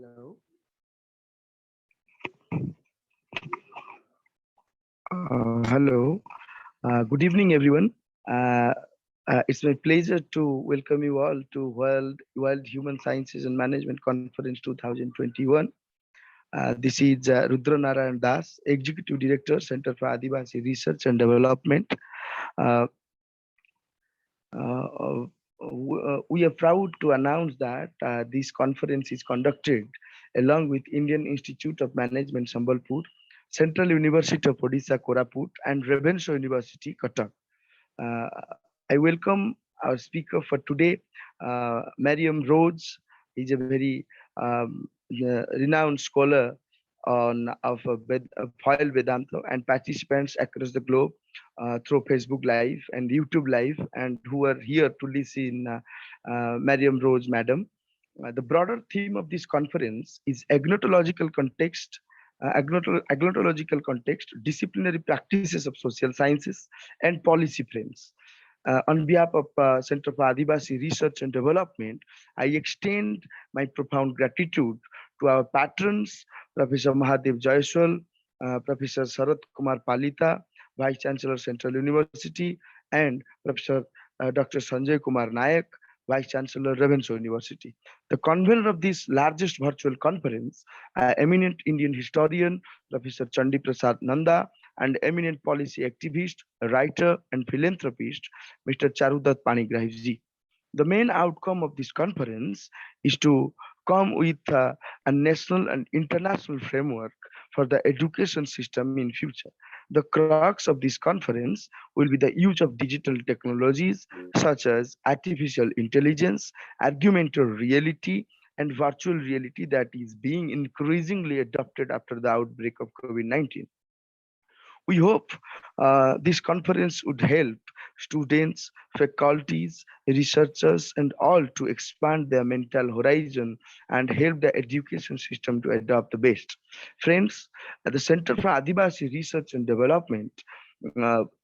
Hello. Hello. Good evening, everyone. Uh, it's my pleasure to welcome you all to World Human Sciences and Management Conference 2021. This is Rudra Narayan Das, Executive Director, Center for Adivasi Research and Development. Uh, uh, we are proud to announce that this conference is conducted along with Indian Institute of Management, Sambalpur, Central University of Odisha, Koraput, and Ravenshaw University, Cuttack. Uh, I welcome our speaker for today, Miriam Rhodes. He's a very renowned scholar of foil Vedanta and participants across the globe through Facebook Live and YouTube Live, and who are here to listen, Miriam Rhodes, Madam. The broader theme of this conference is agnotological context, disciplinary practices of social sciences, and policy frames. On behalf of Center for Adivasi Research and Development, I extend my profound gratitude to our patrons, Professor Mahadev Jaiswal, Professor Sarath Kumar Palita, Vice Chancellor Central University, and Professor Dr. Sanjay Kumar Nayak, Vice Chancellor Ravenshaw University. The convener of this largest virtual conference, eminent Indian historian, Professor Chandi Prasad Nanda, and eminent policy activist, writer, and philanthropist, Mr. Charudat Panigrahivji. The main outcome of this conference is to come with a national and international framework for the education system in future. The crux of this conference will be the use of digital technologies such as artificial intelligence, augmented reality, and virtual reality that is being increasingly adopted after the outbreak of COVID-19. We hope this conference would help students, faculties, researchers, and all to expand their mental horizon and help the education system to adopt the best. Friends, the Center for Adivasi Research and Development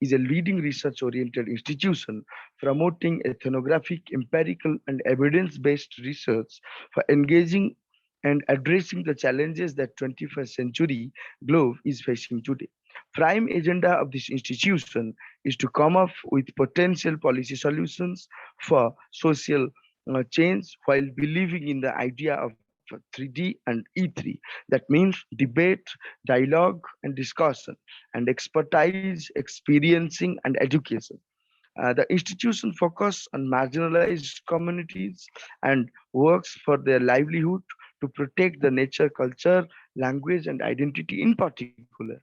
is a leading research-oriented institution promoting ethnographic, empirical, and evidence-based research for engaging and addressing the challenges that 21st century globe is facing today. Prime agenda of this institution is to come up with potential policy solutions for social change while believing in the idea of 3D and E3. That means debate, dialogue, and discussion, and expertise, experiencing, and education. The institution focuses on marginalized communities and works for their livelihood to protect the nature, culture, language, and identity in particular.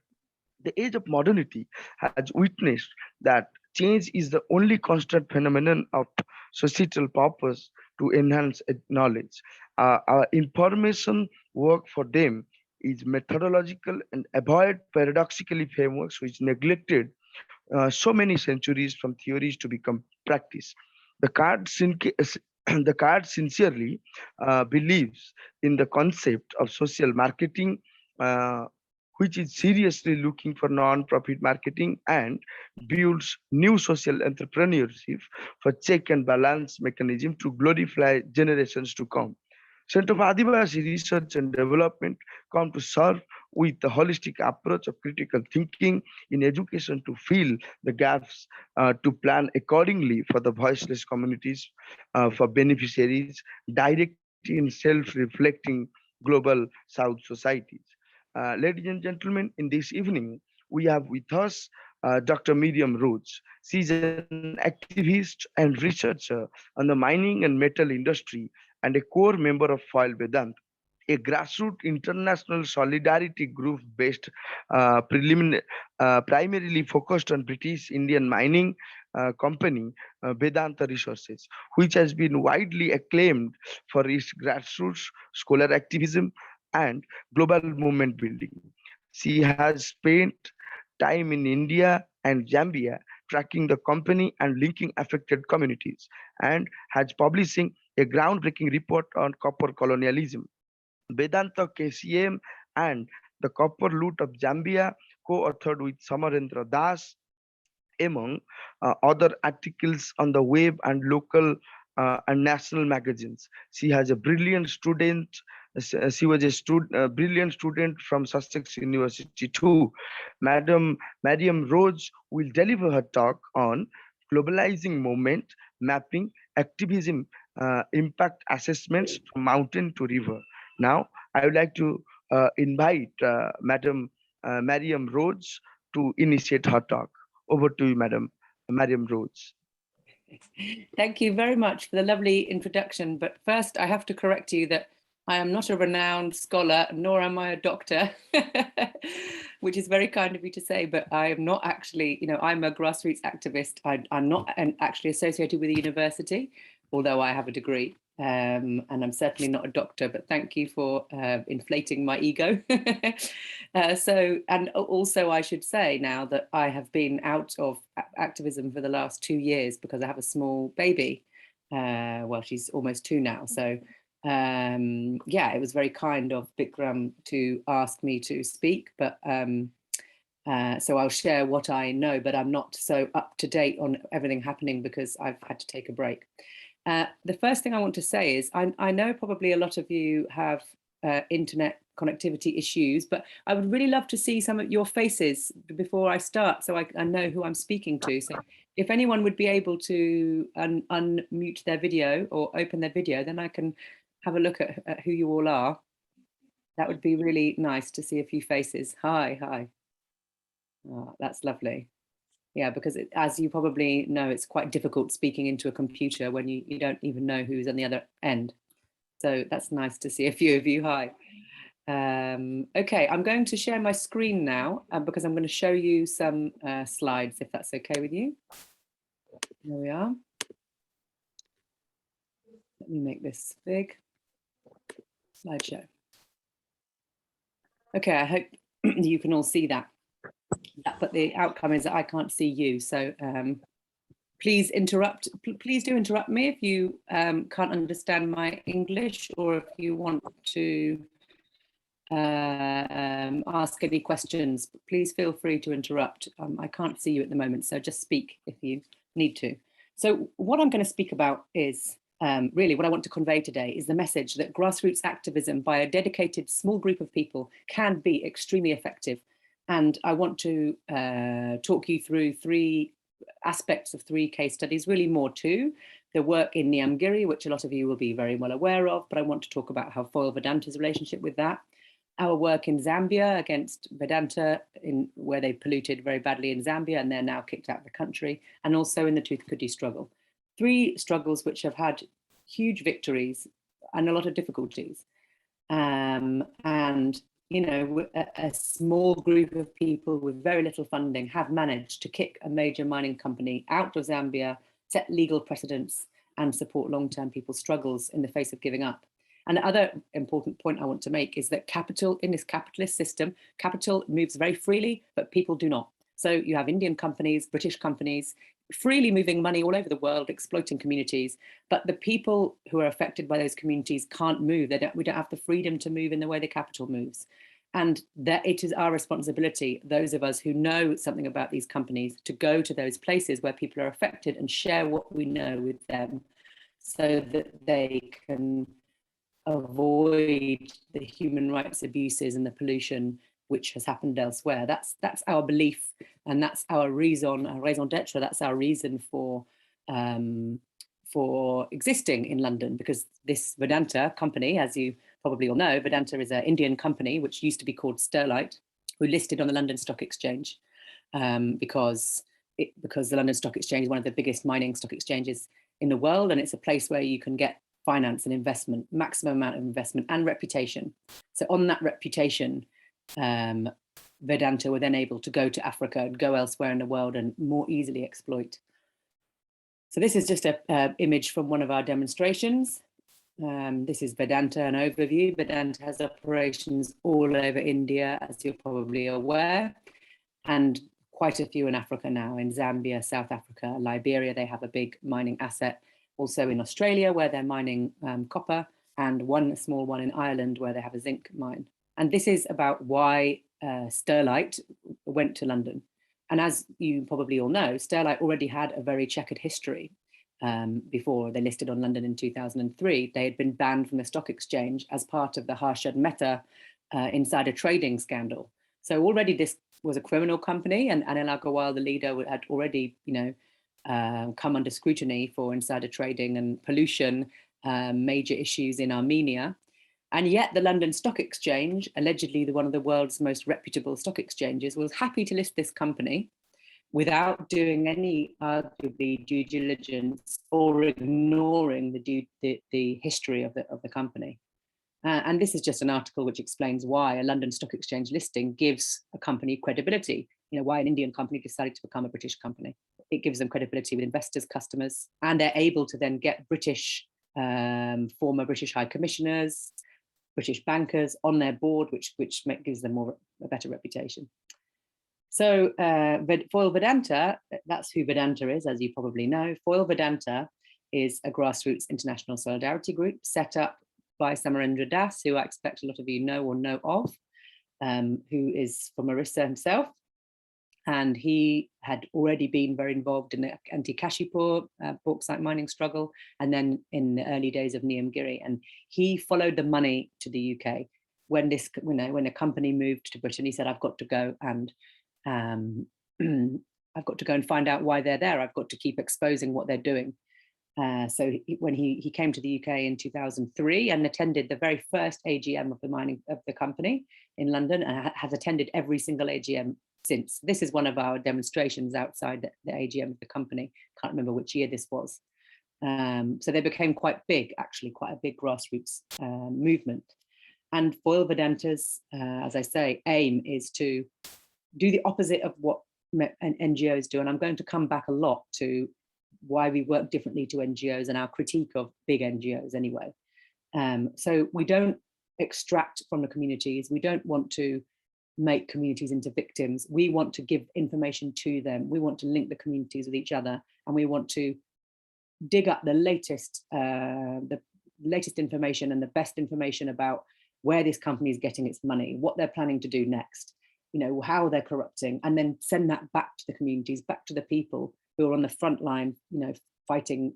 The age of modernity has witnessed that change is the only constant phenomenon of societal purpose to enhance knowledge. Our information work for them is methodological and avoid paradoxically frameworks which neglected so many centuries from theories to become practice. The card, the card sincerely believes in the concept of social marketing, uh, which is seriously looking for non-profit marketing and builds new social entrepreneurship for check and balance mechanism to glorify generations to come. Center for Adivasi Research and Development come to serve with the holistic approach of critical thinking in education to fill the gaps, to plan accordingly for the voiceless communities, for beneficiaries, directly in self-reflecting global South societies. Ladies and gentlemen, in this evening, we have with us Dr. Miriam Rhodes. She is an activist and researcher on the mining and metal industry and a core member of Foil Vedant, a grassroots international solidarity group based primarily focused on British Indian mining company Vedanta Resources, which has been widely acclaimed for its grassroots scholar activism and global movement building. She has spent time in India and Zambia tracking the company and linking affected communities, and has publishing a groundbreaking report on copper colonialism. Vedanta KCM and the Copper Loot of Zambia, co-authored with Samarendra Das, among other articles on the web and local and national magazines. She has a brilliant student She was a brilliant student from Sussex University too. Madam Miriam Rhodes will deliver her talk on globalizing movement, mapping, activism, impact assessments from mountain to river. Now, I would like to invite Madam Miriam Rhodes to initiate her talk. Over to you, Madam Miriam Rhodes. Thank you very much for the lovely introduction. But first, I have to correct you that I am not a renowned scholar, nor am I a doctor, which is very kind of you to say, but I am not actually, I'm a grassroots activist. I'm not actually associated with a university, although I have a degree. And I'm certainly not a doctor, but thank you for inflating my ego. And also I should say now that I have been out of activism for the last 2 years because I have a small baby. Well, she's almost 2 now. So yeah, it was very kind of Bikram to ask me to speak, but so I'll share what I know, but I'm not so up to date on everything happening because I've had to take a break. The first thing I want to say is I know probably a lot of you have internet connectivity issues, but I would really love to see some of your faces before I start so I know who I'm speaking to. So if anyone would be able to unmute their video or open their video, then I can have a look at who you all are. That would be really nice to see a few faces. Hi. Oh, that's lovely. Yeah, because as you probably know, it's quite difficult speaking into a computer when you don't even know who's on the other end. So that's nice to see a few of you. Hi. Okay, I'm going to share my screen now because I'm going to show you some slides, if that's okay with you. There we are. Let me make this big. Slideshow. Okay, I hope you can all see that. But the outcome is that I can't see you. So please do interrupt me if you can't understand my English or if you want to ask any questions. Please feel free to interrupt. I can't see you at the moment, so just speak if you need to. So what I'm going to speak about is really what I want to convey today is the message that grassroots activism by a dedicated small group of people can be extremely effective. And I want to talk you through 3 aspects of 3 case studies, really more 2. The work in Niamgiri, which a lot of you will be very well aware of, but I want to talk about how Foil Vedanta's relationship with that. Our work in Zambia against Vedanta, where they polluted very badly in Zambia and they're now kicked out of the country, and also in the Toothukudi struggle. 3 struggles which have had huge victories and a lot of difficulties. And a small group of people with very little funding have managed to kick a major mining company out of Zambia, set legal precedents, and support long-term people's struggles in the face of giving up. And the other important point I want to make is that capital, in this capitalist system, capital moves very freely, but people do not. So you have Indian companies, British companies, freely moving money all over the world, exploiting communities, but the people who are affected by those communities can't move. We don't have the freedom to move in the way the capital moves. And that it is our responsibility, those of us who know something about these companies, to go to those places where people are affected and share what we know with them so that they can avoid the human rights abuses and the pollution which has happened elsewhere. That's our belief, and that's our raison d'etre. That's our reason for existing in London, because this Vedanta company, as you probably all know, Vedanta is an Indian company which used to be called Sterlite, who listed on the London Stock Exchange because the London Stock Exchange is one of the biggest mining stock exchanges in the world, and it's a place where you can get finance and investment, maximum amount of investment and reputation. So on that reputation, Vedanta were then able to go to Africa and go elsewhere in the world and more easily exploit. So this is just an image from one of our demonstrations. This is Vedanta, an overview. Vedanta has operations all over India, as you're probably aware, and quite a few in Africa now, in Zambia, South Africa, Liberia. They have a big mining asset. Also in Australia, where they're mining copper, and one small one in Ireland, where they have a zinc mine. And this is about why Sterlite went to London. And as you probably all know, Sterlite already had a very checkered history. before they listed on London in 2003, they had been banned from the stock exchange as part of the Harshad Mehta insider trading scandal. So already this was a criminal company, and Anil Agarwal, the leader, had already, come under scrutiny for insider trading and pollution, major issues in Armenia. And yet the London Stock Exchange, allegedly one of the world's most reputable stock exchanges, was happy to list this company without doing any arguably due diligence or ignoring the history of the company. And this is just an article which explains why a London Stock Exchange listing gives a company credibility. Why an Indian company decided to become a British company. It gives them credibility with investors, customers, and they're able to then get British, former British High Commissioners, British bankers on their board, which gives them a better reputation. So Foil Vedanta, that's who Vedanta is, as you probably know. Foil Vedanta is a grassroots international solidarity group set up by Samarendra Das, who I expect a lot of you know or know of, who is from Orissa himself. And he had already been very involved in the anti-Kashipur bauxite mining struggle, and then in the early days of Niyamgiri. And he followed the money to the UK. When a company moved to Britain, he said, I've got to go and I've got to go and find out why they're there. I've got to keep exposing what they're doing. So when he came to the UK in 2003 and attended the very first AGM of the company in London, and has attended every single AGM since. This is one of our demonstrations outside the AGM of the company. Can't remember which year this was. So they became quite big, actually quite a big grassroots movement. And Foil Vedanta's, as I say, aim is to do the opposite of what NGOs do. And I'm going to come back a lot to why we work differently to NGOs and our critique of big NGOs anyway. So we don't extract from the communities. We don't want to make communities into victims. We want to give information to them. We want to link the communities with each other, and we want to dig up the latest information and the best information about where this company is getting its money, what they're planning to do next, how they're corrupting, and then send that back to the communities, back to the people who are on the front line, fighting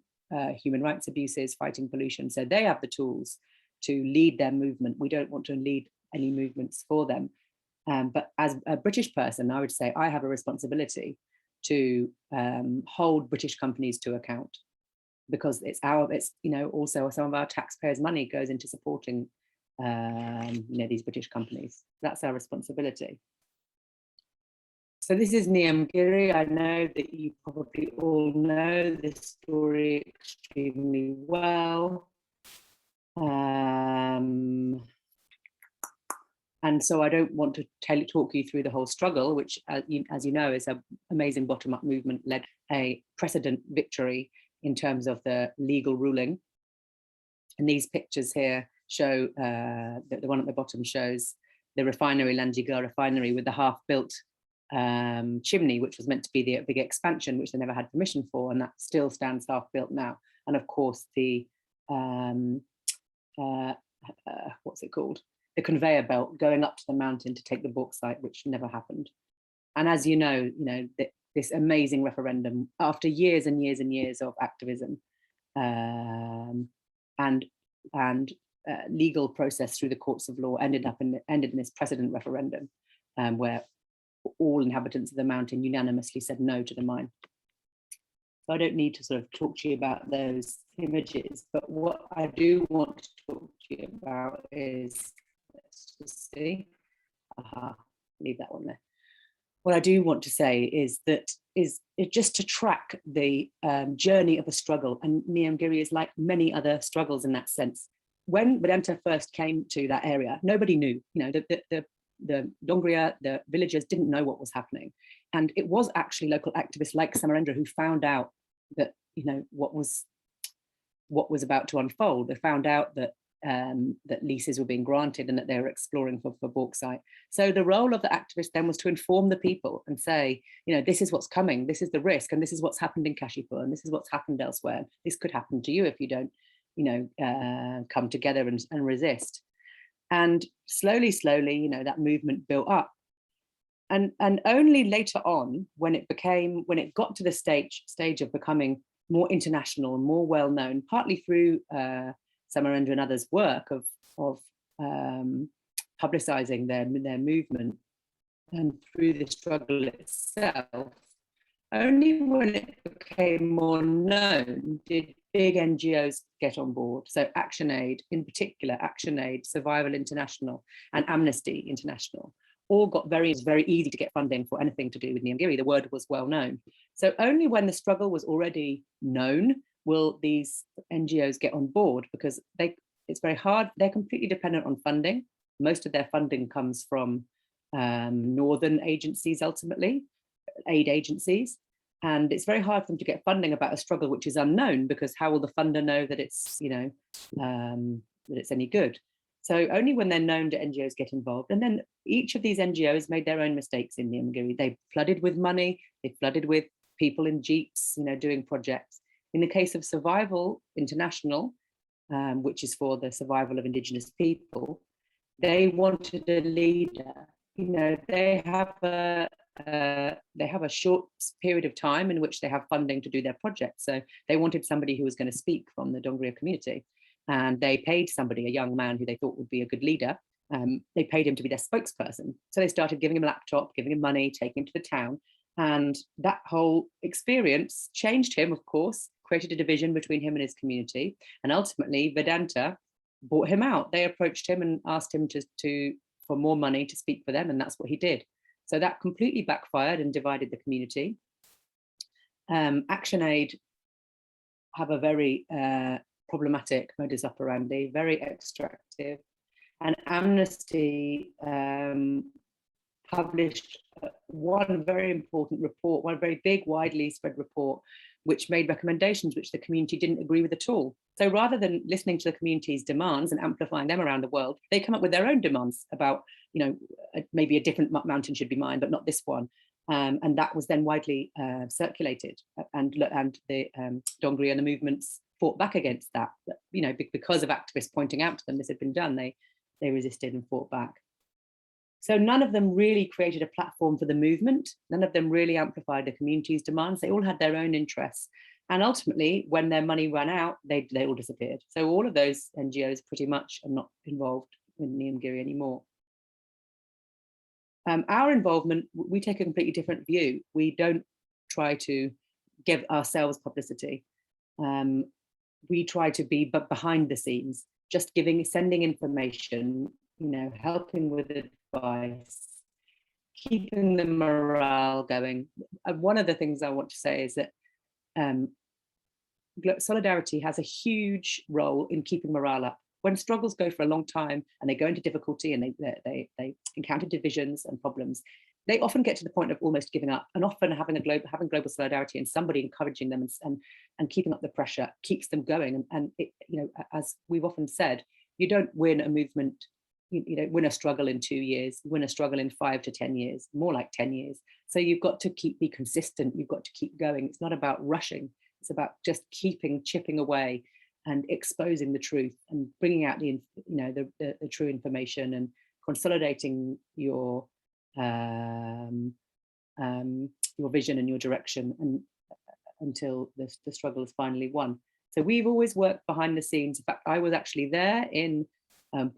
human rights abuses, fighting pollution. So they have the tools to lead their movement. We don't want to lead any movements for them. But as a British person, I would say I have a responsibility to hold British companies to account, because it's also some of our taxpayers' money goes into supporting these British companies. That's our responsibility. So this is Niyamgiri. I know that you probably all know this story extremely well. And so I don't want to talk you through the whole struggle, which, as you know, is an amazing bottom-up movement, led a precedent victory in terms of the legal ruling. And these pictures here show, the one at the bottom shows the refinery, Lanjigar refinery, with the half-built chimney, which was meant to be the big expansion, which they never had permission for, and that still stands half-built now. And of course, the what's it called? The conveyor belt going up to the mountain to take the bauxite, which never happened. And as you know, this amazing referendum, after years and years and years of activism and legal process through the courts of law, ended in this precedent referendum, where all inhabitants of the mountain unanimously said no to the mine. So I don't need to sort of talk to you about those images, but what I do want to talk to you about is, let's just see, leave that one there. What I do want to say is that is just to track the journey of a struggle, and Niyamgiri is like many other struggles in that sense. When Vedanta first came to that area, nobody knew, the Dongria, the villagers didn't know what was happening. And it was actually local activists like Samarendra who found out that, what was about to unfold. They found out that that leases were being granted and that they were exploring for bauxite. So the role of the activists then was to inform the people and say, this is what's coming, this is the risk, and this is what's happened in Kashipur, and this is what's happened elsewhere. This could happen to you if you don't, come together and resist. And slowly, that movement built up. And only later on, when it got to the stage of becoming more international and more well-known, partly through Samarendra and others' work of publicizing their movement and through the struggle itself. Only when it became more known did big NGOs get on board. So ActionAid, in particular, ActionAid, Survival International, and Amnesty International, all got very easy to get funding for anything to do with Niamgiri. The word was well known. So only when the struggle was already known will these NGOs get on board, because it's very hard. They're completely dependent on funding. Most of their funding comes from northern agencies, ultimately, aid agencies. And it's very hard for them to get funding about a struggle which is unknown, because how will the funder know that it's, that it's any good? So only when they're known do NGOs get involved. And then each of these NGOs made their own mistakes in Niamgiri. They flooded with money, they flooded with people in jeeps, doing projects. In the case of Survival International, which is for the survival of Indigenous people, they wanted a leader. They have a short period of time in which they have funding to do their project. So they wanted somebody who was going to speak from the Dongria community. And they paid somebody, a young man who they thought would be a good leader. They paid him to be their spokesperson. So they started giving him a laptop, giving him money, taking him to the town. And that whole experience changed him, of course, created a division between him and his community. And ultimately, Vedanta bought him out. They approached him and asked him for more money to speak for them. And that's what he did. So that completely backfired and divided the community. ActionAid have a very problematic modus operandi, very extractive. And Amnesty published one very important report, one very big, widely spread report, which made recommendations which the community didn't agree with at all. So rather than listening to the community's demands and amplifying them around the world, they come up with their own demands about, maybe a different mountain should be mined, but not this one. And that was then widely circulated. And the Dongri and the movements fought back against that. Because of activists pointing out to them this had been done, they resisted and fought back. So none of them really created a platform for the movement. None of them really amplified the community's demands. They all had their own interests. And ultimately, when their money ran out, they all disappeared. So all of those NGOs pretty much are not involved in Niamgiri anymore. Our involvement, we take a completely different view. We don't try to give ourselves publicity. We try to be behind the scenes, just sending information, helping with advice, keeping the morale going. One of the things I want to say is that solidarity has a huge role in keeping morale up. When struggles go for a long time and they go into difficulty and they encounter divisions and problems, they often get to the point of almost giving up, and often having global solidarity and somebody encouraging them and keeping up the pressure keeps them going. And it, as we've often said, you don't win a movement, you don't win a struggle in 2 years, you win a struggle in 5 to 10 years, more like 10 years. So you've got to be consistent, you've got to keep going. It's not about rushing, it's about just chipping away and exposing the truth and bringing out the true information and consolidating your vision and your direction until the struggle is finally won. So we've always worked behind the scenes. In fact, I was actually there in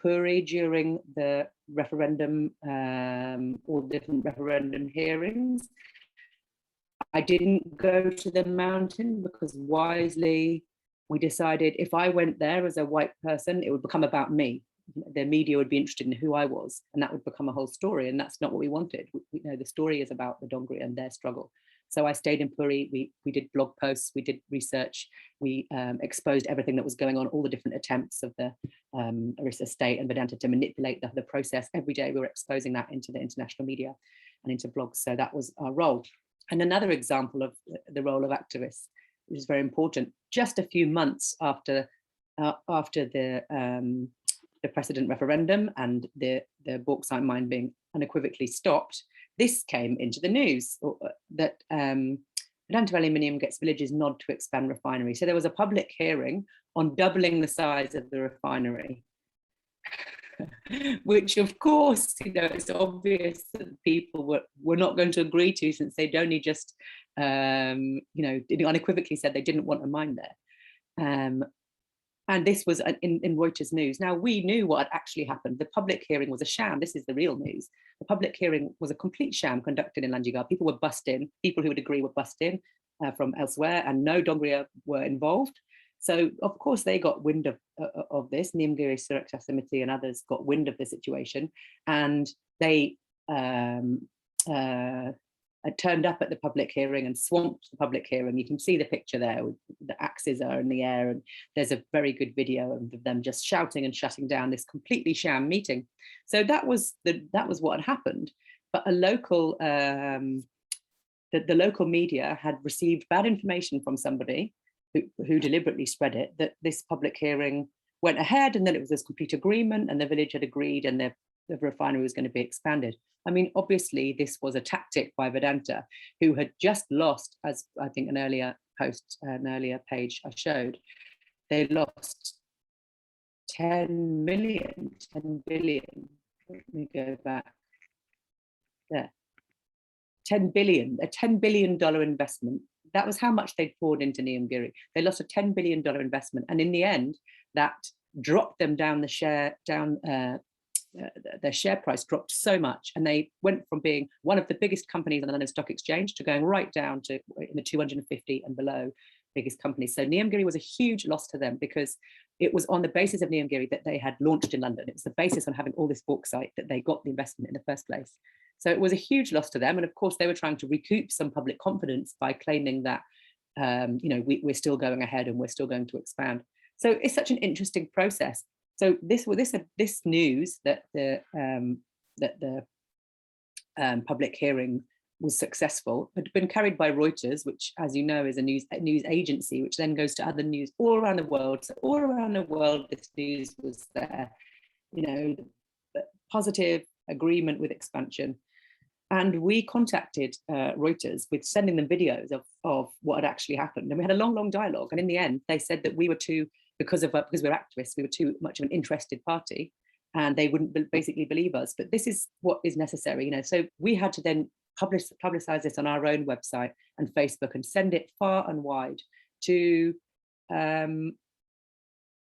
Puri during the referendum, all the different referendum hearings. I didn't go to the mountain because wisely we decided if I went there as a white person, it would become about me. The media would be interested in who I was, and that would become a whole story. And that's not what we wanted. We know the story is about the Dongri and their struggle. So I stayed in Puri. We did blog posts, we did research, we exposed everything that was going on, all the different attempts of the Orissa state and Vedanta to manipulate the process. Every day we were exposing that into the international media and into blogs. So that was our role. And another example of the role of activists, which is very important, just a few months after the precedent referendum and the bauxite mine being unequivocally stopped, this came into the news that Vedanta Aluminium gets villages nod to expand refinery. So there was a public hearing on doubling the size of the refinery, which of course, it's obvious that people were not going to agree to, since they'd only just unequivocally said they didn't want a mine there. And this was in Reuters News. Now, we knew what had actually happened. The public hearing was a sham. This is the real news. The public hearing was a complete sham conducted in Lanjigar. People were bussed in. People who would agree were bussed in from elsewhere, and no Dongria were involved. So, of course, they got wind of this. Nilgiri Surakshak Samiti and others got wind of the situation, and they turned up at the public hearing and swamped the public hearing. You can see the picture there, the axes are in the air, and there's a very good video of them just shouting and shutting down this completely sham meeting. So that was what had happened. But a local, the local media had received bad information from somebody who deliberately spread it, that this public hearing went ahead, and then it was this complete agreement, and the village had agreed, and the refinery was going to be expanded. I mean, obviously, this was a tactic by Vedanta, who had just lost, as I think an earlier page I showed, they lost 10 billion. Let me go back there. 10 billion, a $10 billion investment. That was how much they'd poured into Nilgiri. They lost a $10 billion investment. And in the end, that dropped them down the share, their share price dropped so much, and they went from being one of the biggest companies on the London Stock Exchange to going right down to in the 250 and below biggest companies. So Nilgiri was a huge loss to them, because it was on the basis of Nilgiri that they had launched in London. It was the basis on having all this bauxite that they got the investment in the first place. So it was a huge loss to them. And of course, they were trying to recoup some public confidence by claiming that, we're still going ahead and we're still going to expand. So it's such an interesting process. So this news that the public hearing was successful had been carried by Reuters, which, as you know, is a news agency, which then goes to other news all around the world. So all around the world, this news was there, the positive agreement with expansion. And we contacted Reuters with sending them videos of what had actually happened. And we had a long, long dialogue. And in the end, they said that we were too, because we're activists, we were too much of an interested party, and they wouldn't basically believe us. But this is what is necessary, So we had to then publicize this on our own website and Facebook and send it far and wide to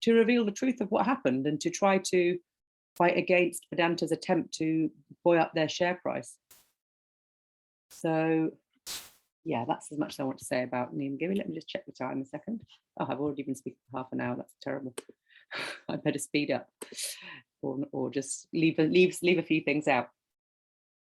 reveal the truth of what happened and to try to fight against Vedanta's attempt to buoy up their share price. So, yeah, that's as much as I want to say about Nilgiri. Let me just check the time a second. Oh, I've already been speaking for half an hour. That's terrible. I better speed up, or just leave a few things out.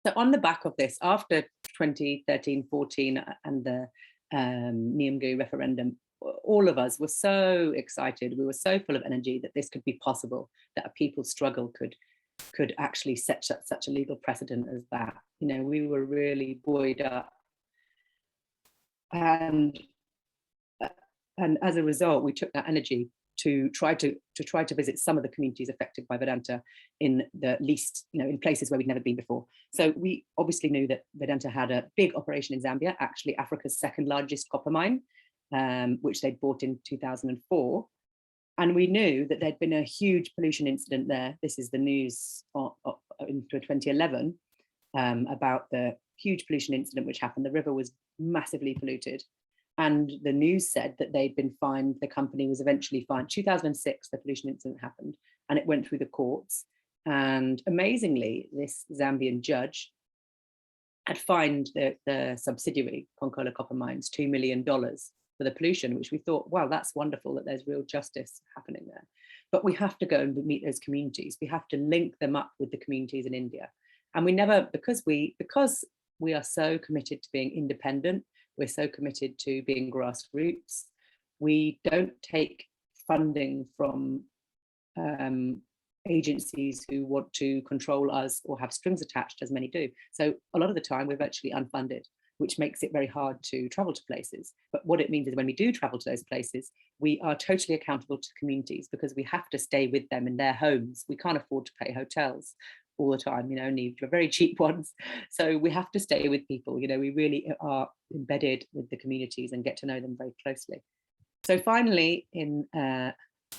So on the back of this, after 2013-14 and the Nilgiri referendum, all of us were so excited. We were so full of energy that this could be possible, that a people's struggle could actually set such a legal precedent as that. We were really buoyed up. And as a result, we took that energy to try to visit some of the communities affected by Vedanta in the least, in places where we'd never been before. So we obviously knew that Vedanta had a big operation in Zambia, actually Africa's second largest copper mine, which they'd bought in 2004. And we knew that there'd been a huge pollution incident there. This is the news in 2011 about the huge pollution incident which happened. The river was massively polluted. And the news said that they'd been fined, the company was eventually fined. 2006, the pollution incident happened, and it went through the courts. And amazingly, this Zambian judge had fined the subsidiary, Konkola Copper Mines, $2 million for the pollution, which we thought, wow, that's wonderful that there's real justice happening there. But we have to go and meet those communities. We have to link them up with the communities in India. And we never, because we are so committed to being independent, we're so committed to being grassroots, we don't take funding from agencies who want to control us or have strings attached, as many do. So a lot of the time we're virtually unfunded, which makes it very hard to travel to places. But what it means is when we do travel to those places, we are totally accountable to communities, because we have to stay with them in their homes. We can't afford to pay hotels all the time, only very cheap ones. So we have to stay with people. We really are embedded with the communities and get to know them very closely. So finally,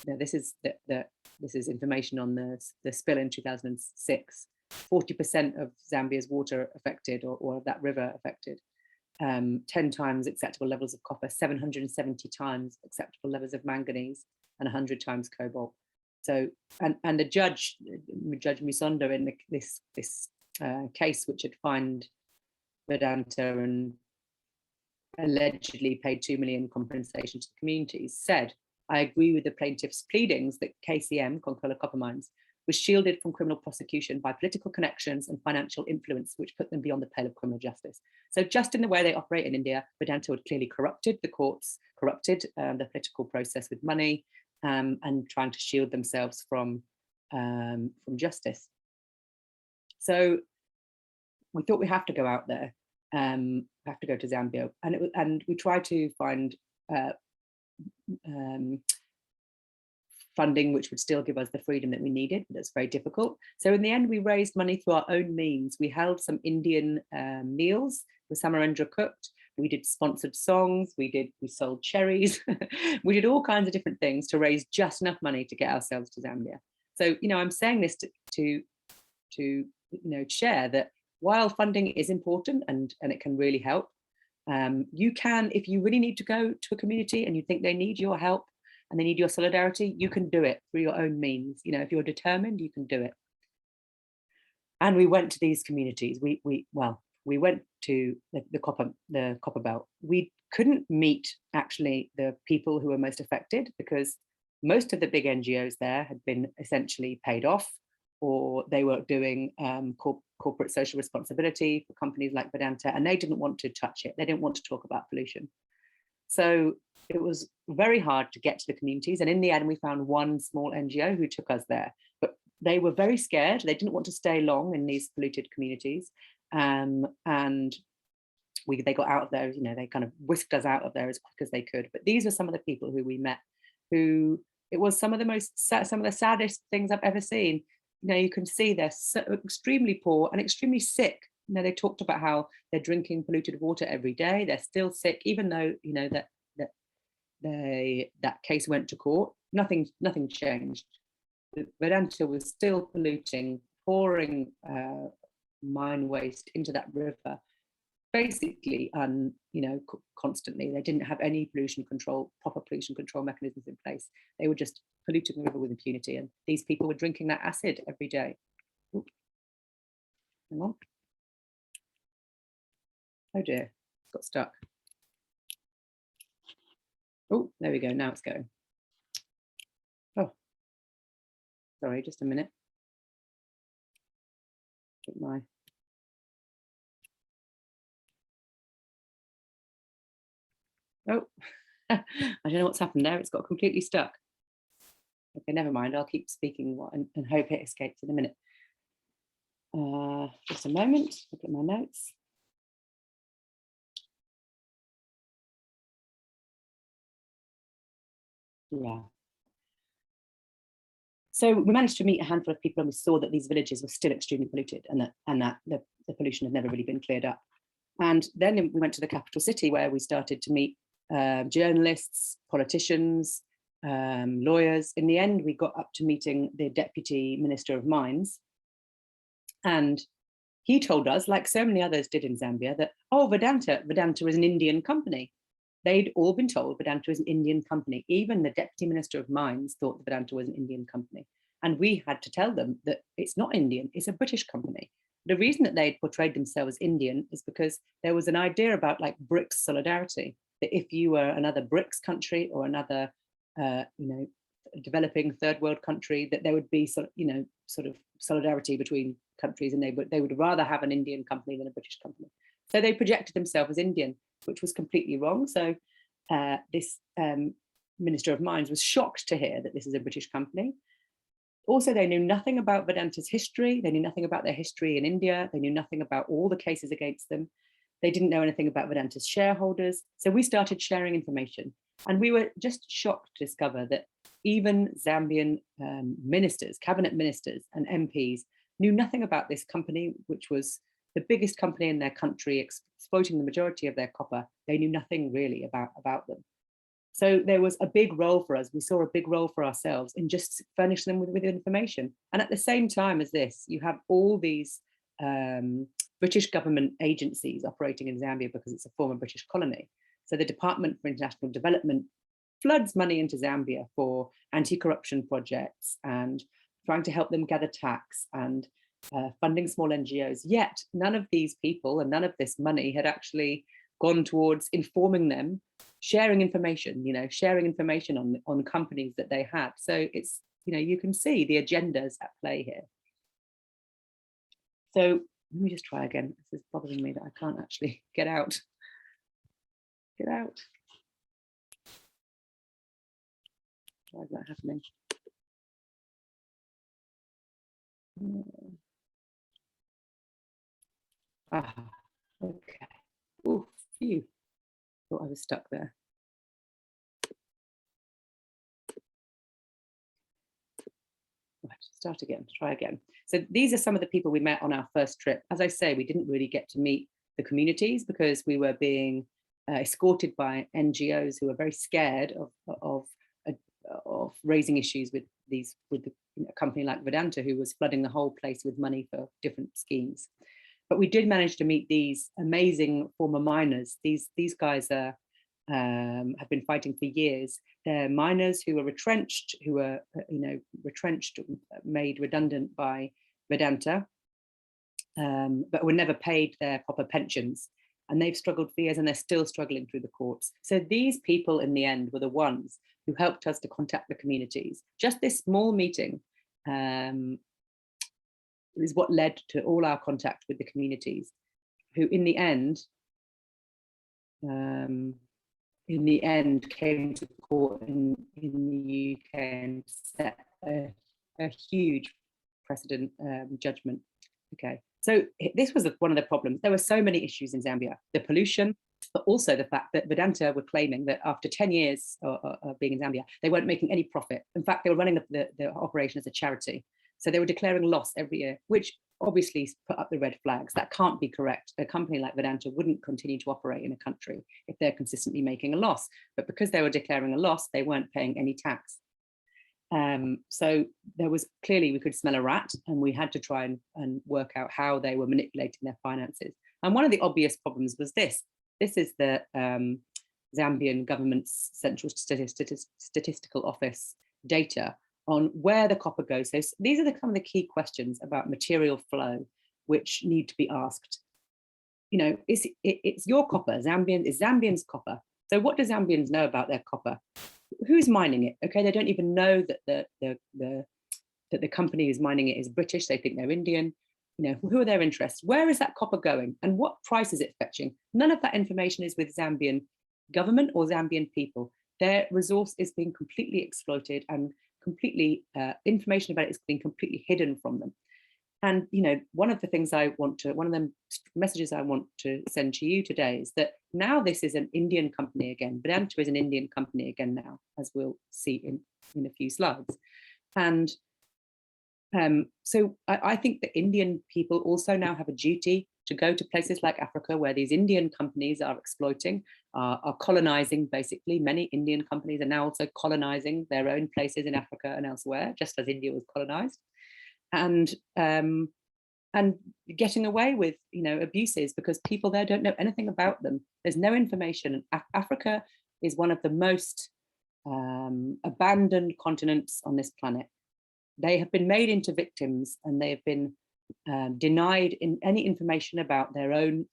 this is information on the spill in 2006. 40% of Zambia's water affected, or that river affected. 10 times acceptable levels of copper, 770 times acceptable levels of manganese, and 100 times cobalt. So, and the Judge Musonda, in this case, which had fined Vedanta and allegedly paid 2 million compensation to the communities, said, "I agree with the plaintiff's pleadings that KCM, Konkola Copper Mines, was shielded from criminal prosecution by political connections and financial influence, which put them beyond the pale of criminal justice." So just in the way they operate in India, Vedanta had clearly corrupted the courts, corrupted the political process with money, and trying to shield themselves from justice. So we thought we have to go out there, have to go to Zambia, and we tried to find funding which would still give us the freedom that we needed, but it's very difficult. So in the end, we raised money through our own means. We held some Indian meals with Samarendra cooked. We did sponsored songs. We sold cherries. We did all kinds of different things to raise just enough money to get ourselves to Zambia. So, I'm saying this to share that while funding is important and it can really help, you can, if you really need to go to a community and you think they need your help and they need your solidarity, you can do it through your own means. If you're determined, you can do it. And we went to these communities. We went to the copper belt. We couldn't meet actually the people who were most affected because most of the big NGOs there had been essentially paid off, or they were doing corporate social responsibility for companies like Vedanta, and they didn't want to touch it. They didn't want to talk about pollution. So it was very hard to get to the communities. And in the end, we found one small NGO who took us there. But they were very scared. They didn't want to stay long in these polluted communities. And they got out of there, they kind of whisked us out of there as quick as they could. But these are some of the people who we met, who it was some of the saddest things I've ever seen. You can see they're so extremely poor and extremely sick. They talked about how they're drinking polluted water every day. They're still sick, even though that case went to court. Nothing changed. Vedanta was still polluting, pouring mine waste into that river, basically, constantly. They didn't have any proper pollution control mechanisms in place. They were just polluting the river with impunity, and these people were drinking that acid every day. Ooh. Hang on. Oh dear, it's got stuck. Oh, there we go. Now it's going. Oh, sorry, just a minute. Get my. Oh, I don't know what's happened there. It's got completely stuck. Okay, never mind. I'll keep speaking and hope it escapes in a minute. Just a moment. Look at my notes. Yeah. So we managed to meet a handful of people, and we saw that these villages were still extremely polluted, and that the pollution had never really been cleared up. And then we went to the capital city, where we started to meet journalists, politicians, lawyers. In the end, we got up to meeting the Deputy Minister of Mines, and he told us, like so many others did in Zambia, that, Vedanta is an Indian company. They'd all been told Vedanta is an Indian company. Even the Deputy Minister of Mines thought that Vedanta was an Indian company. And we had to tell them that it's not Indian, it's a British company. The reason that they'd portrayed themselves as Indian is because there was an idea about like BRICS solidarity, that if you were another BRICS country or another, developing third world country, that there would be sort of solidarity between countries, and they would rather have an Indian company than a British company. So they projected themselves as Indian, which was completely wrong. So this Minister of Mines was shocked to hear that this is a British company. Also, they knew nothing about Vedanta's history. They knew nothing about their history in India. They knew nothing about all the cases against them. They didn't know anything about Vedanta's shareholders. So we started sharing information. And we were just shocked to discover that even Zambian ministers, cabinet ministers and MPs knew nothing about this company, which was the biggest company in their country, exploiting the majority of their copper. They knew nothing really about them. So there was a big role for us. We saw a big role for ourselves in just furnishing them with information. And at the same time as this, you have all these British government agencies operating in Zambia because it's a former British colony. So the Department for International Development floods money into Zambia for anti-corruption projects and trying to help them gather tax and funding small NGOs. Yet none of these people and none of this money had actually gone towards informing them, sharing information, sharing information on companies that they had. So it's, you can see the agendas at play here. So let me just try again. This is bothering me that I can't actually get out. Get out. Why is that happening? Okay. Oh, phew. Thought I was stuck there. Right, start again, try again. So these are some of the people we met on our first trip. As I say, we didn't really get to meet the communities because we were being escorted by NGOs who were very scared of raising issues with a company like Vedanta, who was flooding the whole place with money for different schemes. But we did manage to meet these amazing former miners. These guys have been fighting for years. They're miners who were retrenched, made redundant by Vedanta, but were never paid their proper pensions. And they've struggled for years and they're still struggling through the courts. So these people in the end were the ones who helped us to contact the communities. Just this small meeting is what led to all our contact with the communities, who in the end came to court in the UK and set a huge precedent judgment. Okay, so this was one of the problems. There were so many issues in Zambia: the pollution, but also the fact that Vedanta were claiming that after 10 years of being in Zambia, they weren't making any profit. In fact, they were running the operation as a charity. So they were declaring loss every year, which obviously put up the red flags. That can't be correct. A company like Vedanta wouldn't continue to operate in a country if they're consistently making a loss. But because they were declaring a loss, they weren't paying any tax. So there was clearly, we could smell a rat, and we had to try and work out how they were manipulating their finances. And one of the obvious problems was this. This is the Zambian government's Central Statistical Office data on where the copper goes. So these are some of the key questions about material flow which need to be asked. It's your copper, Zambians' copper. So what do Zambians know about their copper? Who's mining it? Okay, they don't even know that the company who's mining it is British. They think they're Indian. Who are their interests? Where is that copper going? And what price is it fetching? None of that information is with Zambian government or Zambian people. Their resource is being completely exploited, and completely information about it is being completely hidden from them. And one of the messages I want to send to you today is that now this is an Indian company again. Vedanta is an Indian company again now, as we'll see in a few slides. And so I think that Indian people also now have a duty to go to places like Africa, where these Indian companies are exploiting, are colonizing. Basically, many Indian companies are now also colonizing their own places in Africa and elsewhere, just as India was colonized, and getting away with abuses because people there don't know anything about them. There's no information. Africa is one of the most abandoned continents on this planet. They have been made into victims, and they have been denied any information about their own,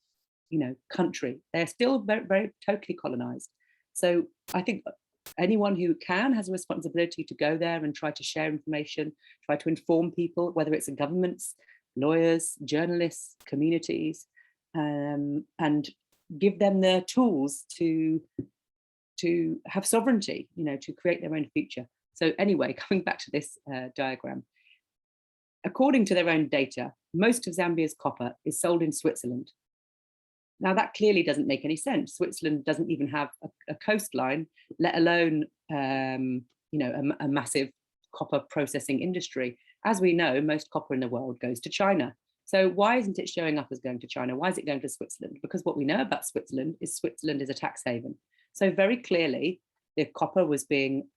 country. They're still very, very totally colonized. So I think anyone who can has a responsibility to go there and try to share information, try to inform people, whether it's governments, lawyers, journalists, communities, and give them the tools to have sovereignty, to create their own future. So anyway, coming back to this diagram, according to their own data, most of Zambia's copper is sold in Switzerland. Now that clearly doesn't make any sense. Switzerland doesn't even have a coastline, let alone a massive copper processing industry. As we know, most copper in the world goes to China. So why isn't it showing up as going to China? Why is it going to Switzerland? Because what we know about Switzerland is a tax haven. So very clearly, the copper was being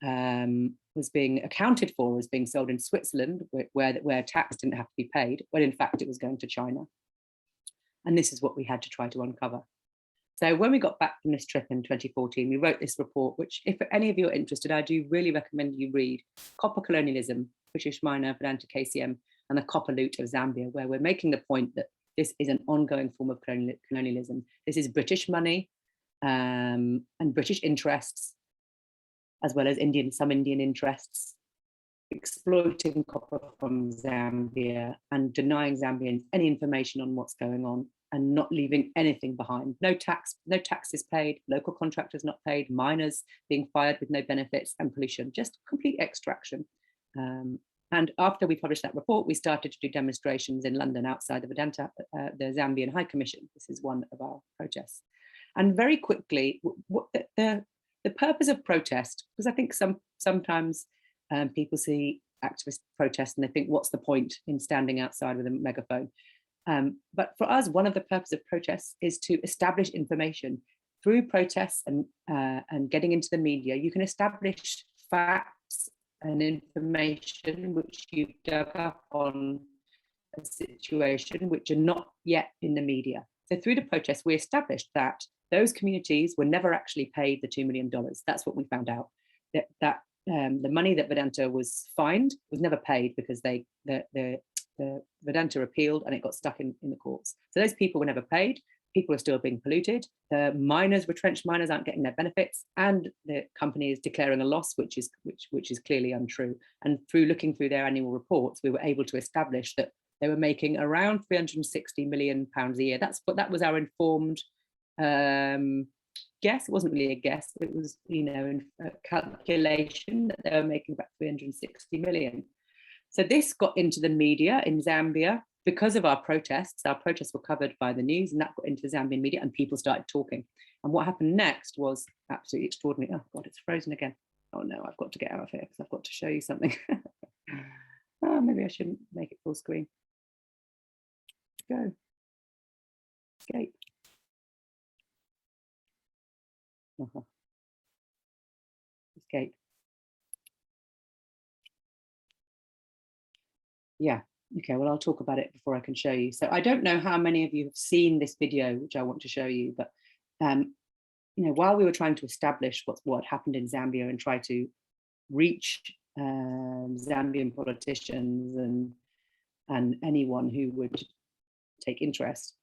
was being accounted for as being sold in Switzerland, where tax didn't have to be paid, when in fact it was going to China. And this is what we had to try to uncover. So when we got back from this trip in 2014, we wrote this report, which if any of you are interested, I do really recommend you read: Copper Colonialism, British Miner, Vedanta KCM, and the Copper Loot of Zambia, where we're making the point that this is an ongoing form of colonialism. This is British money and British interests, as well as some Indian interests, exploiting copper from Zambia and denying Zambians any information on what's going on, and not leaving anything behind. No taxes paid, local contractors not paid, miners being fired with no benefits, and pollution, just complete extraction. And after we published that report, we started to do demonstrations in London outside the Vedanta, the Zambian High Commission. This is one of our protests. And very quickly, what the purpose of protest, because I think sometimes people see activist protests and they think, what's the point in standing outside with a megaphone? But for us, one of the purposes of protests is to establish information. Through protests and getting into the media, you can establish facts and information which you've dug up on a situation which are not yet in the media. So through the protests, we established that those communities were never actually paid the $2 million. That's what we found out. That the money that Vedanta was fined was never paid because the Vedanta appealed and it got stuck in the courts. So those people were never paid. People are still being polluted. The miners, retrenched miners, aren't getting their benefits, and the company is declaring a loss, which is clearly untrue. And through looking through their annual reports, we were able to establish that they were making around £360 million a year. That was our informed guess. It wasn't really a guess. It was, a calculation that they were making about 360 million. So this got into the media in Zambia because of our protests. Our protests were covered by the news, and that got into Zambian media, and people started talking. And what happened next was absolutely extraordinary. Oh God, it's frozen again. Oh no, I've got to get out of here because I've got to show you something. Oh, maybe I shouldn't make it full screen. Go. Escape. Escape. Yeah, okay, well, I'll talk about it before I can show you. So I don't know how many of you have seen this video, which I want to show you, but while we were trying to establish what happened in Zambia and try to reach Zambian politicians and anyone who would take interest,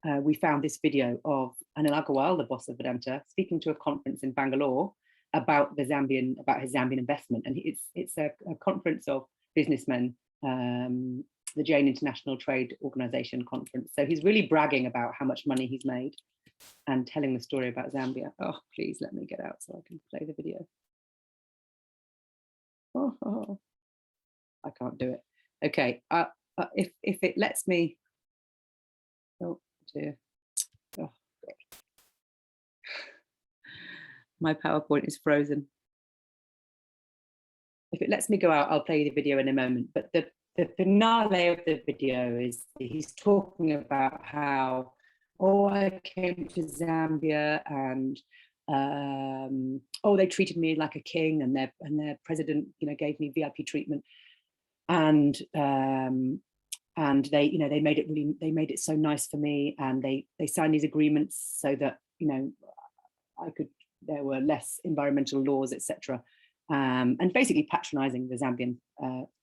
we found this video of Anil Agarwal, the boss of Vedanta, speaking to a conference in Bangalore about his Zambian investment. And it's a conference of businessmen, the Jain International Trade Organization conference. So he's really bragging about how much money he's made and telling the story about Zambia. Oh, please let me get out so I can play the video. Oh, I can't do it. Okay, if it lets me. Oh dear. Oh God. My PowerPoint is frozen. If it lets me go out, I'll play the video in a moment. But the finale of the video is he's talking about how, I came to Zambia and they treated me like a king, and their president, gave me VIP treatment, and they made it so nice for me, and they signed these agreements so that there were less environmental laws, etc. And basically patronizing the Zambian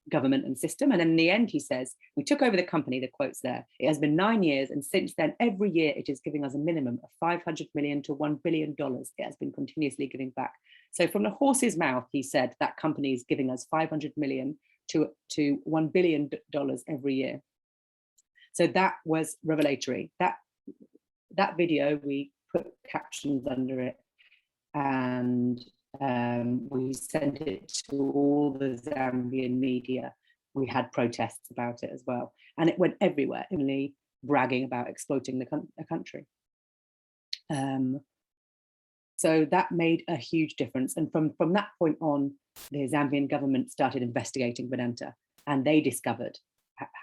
government and system. And then in the end, he says, we took over the company, the quote's there. It has been 9 years. And since then, every year it is giving us a minimum of $500 million to $1 billion. It has been continuously giving back. So from the horse's mouth, he said that company is giving us $500 million to $1 billion every year. So that was revelatory. That video, we put captions under it, and we sent it to all the Zambian media. We had protests about it as well, and it went everywhere, only bragging about exploiting the country. So that made a huge difference, and from that point on, the Zambian government started investigating Vedanta, and they discovered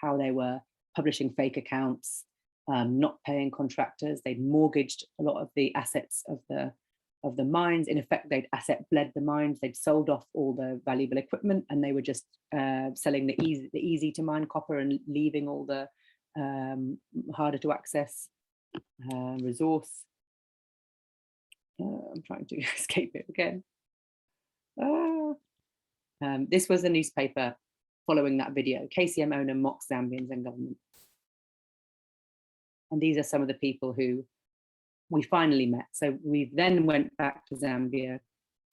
how they were publishing fake accounts, not paying contractors. They'd mortgaged a lot of the assets of of the mines. In effect, they'd asset bled the mines, they'd sold off all the valuable equipment, and they were just selling the easy to mine copper and leaving all the harder to access resource. I'm trying to escape it again. This was a newspaper following that video. KCM owner mocks Zambians and government. And these are some of the people who we finally met. So we then went back to Zambia